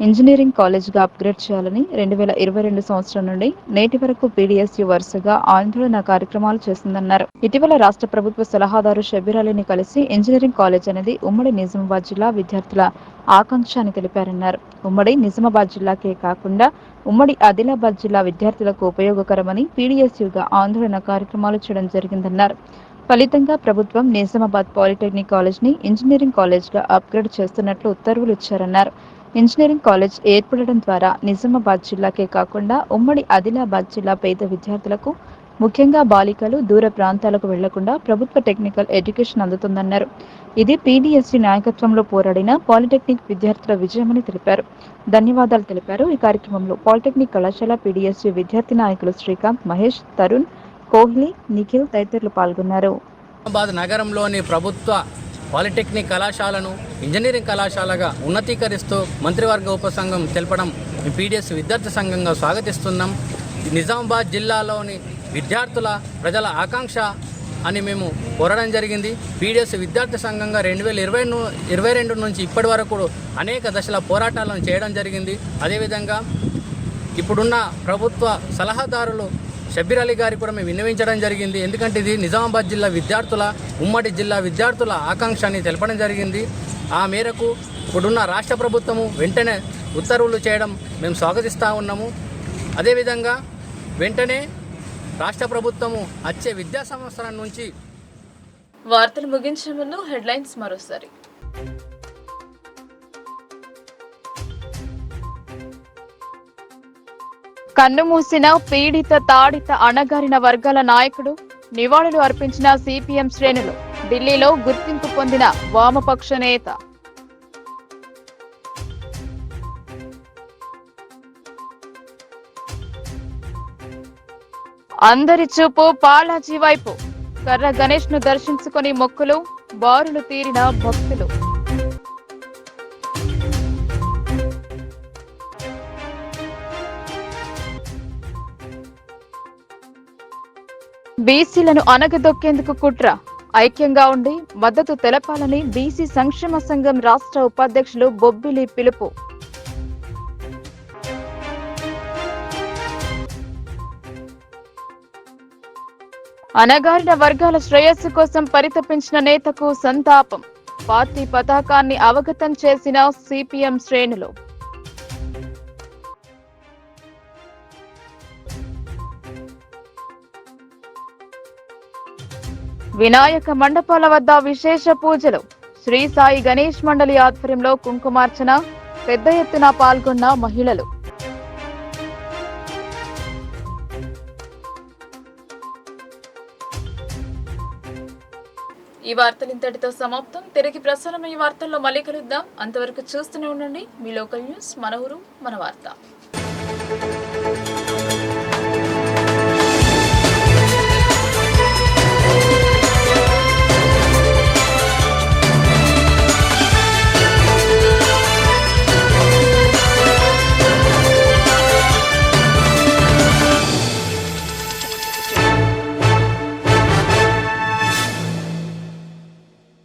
ఇంజనీరింగ్ కాలేజ్గా అప్గ్రేడ్ చేయాలని 2022 సంవత్సరం నుండి నేటి వరకు పీడీఎస్యూ వరుసగా ఆందోళన కార్యక్రమాలు చేస్తుందన్నారు. ఇటీవల రాష్ట్ర ప్రభుత్వ సలహాదారు షబీర్ అలీని కలిసి ఇంజనీరింగ్ కాలేజ్ అనేది ఉమ్మడి నిజామాబాద్ జిల్లా విద్యార్థుల ఆకాంక్ష అని తెలిపారన్నారు. ఉమ్మడి నిజామాబాద్ జిల్లాకే కాకుండా ఉమ్మడి ఆదిలాబాద్ జిల్లా విద్యార్థులకు ఉపయోగకరమని పీడీఎస్యూగా ఆందోళన కార్యక్రమాలు చేయడం జరిగిందన్నారు. ఫలితంగా ప్రభుత్వం నిజామాబాద్ పాలిటెక్నిక్ కాలేజ్ ని ఇంజనీరింగ్ కాలేజ్ గా అప్గ్రేడ్ చేస్తున్నట్లు ఉత్తర్వులు ఇచ్చారన్నారు. ఇంజనీరింగ్ కాలేజ్ ఏర్పడడం ద్వారా నిజామాబాద్ జిల్లాకే కాకుండా ఉమ్మడి ఆదిలాబాద్ జిల్లా పేద విద్యార్థులకు, ముఖ్యంగా బాలికలు దూర ప్రాంతాలకు వెళ్లకుండా ప్రభుత్వ టెక్నికల్ ఎడ్యుకేషన్ అందుతుందన్నారు. ఇది పీడీఎస్సీ నాయకత్వంలో పోరాడిన పాలిటెక్నిక్ విద్యార్థుల విజయమని తెలిపారు. ధన్యవాదాలు తెలిపారు. ఈ కార్యక్రమంలో పాలిటెక్నిక్ కళాశాల పీడీఎస్సీ విద్యార్థి నాయకులు శ్రీకాంత్, మహేష్, తరుణ్, కోహ్లీ, నిఖిల్ తదితరులు పాల్గొన్నారు. నిజామాబాద్ నగరంలోని ప్రభుత్వ పాలిటెక్నిక్ కళాశాలను ఇంజనీరింగ్ కళాశాలగా ఉన్నతీకరిస్తూ మంత్రివర్గ ఉపసంఘం తెలపడం పీడీఎస్ విద్యార్థి సంఘంగా స్వాగతిస్తున్నాం. నిజామాబాద్ జిల్లాలోని విద్యార్థుల ప్రజల ఆకాంక్ష అని మేము కోరడం జరిగింది. పీడీఎస్ విద్యార్థి సంఘంగా 2022 నుంచి ఇప్పటి వరకు అనేక దశల పోరాటాలను చేయడం జరిగింది. అదేవిధంగా ఇప్పుడున్న ప్రభుత్వ సలహాదారులు షబీర్ అలీ గారికి కూడా మేము విన్నవించడం జరిగింది. ఎందుకంటే ఇది నిజామాబాద్ జిల్లా విద్యార్థుల, ఉమ్మడి జిల్లా విద్యార్థుల ఆకాంక్ష అని తెలపడం జరిగింది. ఆ మేరకు ఇప్పుడున్న రాష్ట్ర ప్రభుత్వము వెంటనే ఉత్తర్వులు చేయడం మేము స్వాగతిస్తూ ఉన్నాము. అదేవిధంగా వెంటనే రాష్ట్ర ప్రభుత్వము వచ్చే విద్యా సంవత్సరం నుంచి వార్తలు ముగించే ముందు హెడ్లైన్స్ మరోసారి. కన్నుమూసిన పీడిత తాడిత అణగారిన వర్గాల నాయకుడు, నివాళులు అర్పించిన సిపిఎం శ్రేణులు. ఢిల్లీలో గుర్తింపు పొందిన వామపక్ష నేత. అందరి చూపు బాలాజీ వైపు. కర్ర గణేష్ ను దర్శించుకుని మొక్కులు, బారులు తీరిన భక్తులు. బీసీలను అనగదొక్కేందుకు కుట్ర. ఐక్యంగా ఉండి మద్దతు తెలపాలని బీసీ సంక్షేమ సంఘం రాష్ట్ర ఉపాధ్యక్షులు బొబ్బిలి పిలుపు. అనగారిన వర్గాల శ్రేయస్సు కోసం పరితపించిన నేతకు సంతాపం. పార్టీ పతాకాన్ని అవగతం చేసిన సిపిఎం శ్రేణులు. వినాయక మండపాల వద్ద విశేష పూజలు. శ్రీ సాయి గణేష్ మండలి ఆధ్వర్యంలో కుంకుమార్చన. పెద్ద ఎత్తున పాల్గొన్న మహిళలు. ఈ వార్తలు ఇంతటితో సమాప్తం. తిరిగి ప్రసారమయ్యే వార్తల్లో మళ్ళీ కలుద్దాం. అంతవరకు చూస్తూనే ఉండండి మీ లోకల్ న్యూస్. మన ఊరు మన వార్త.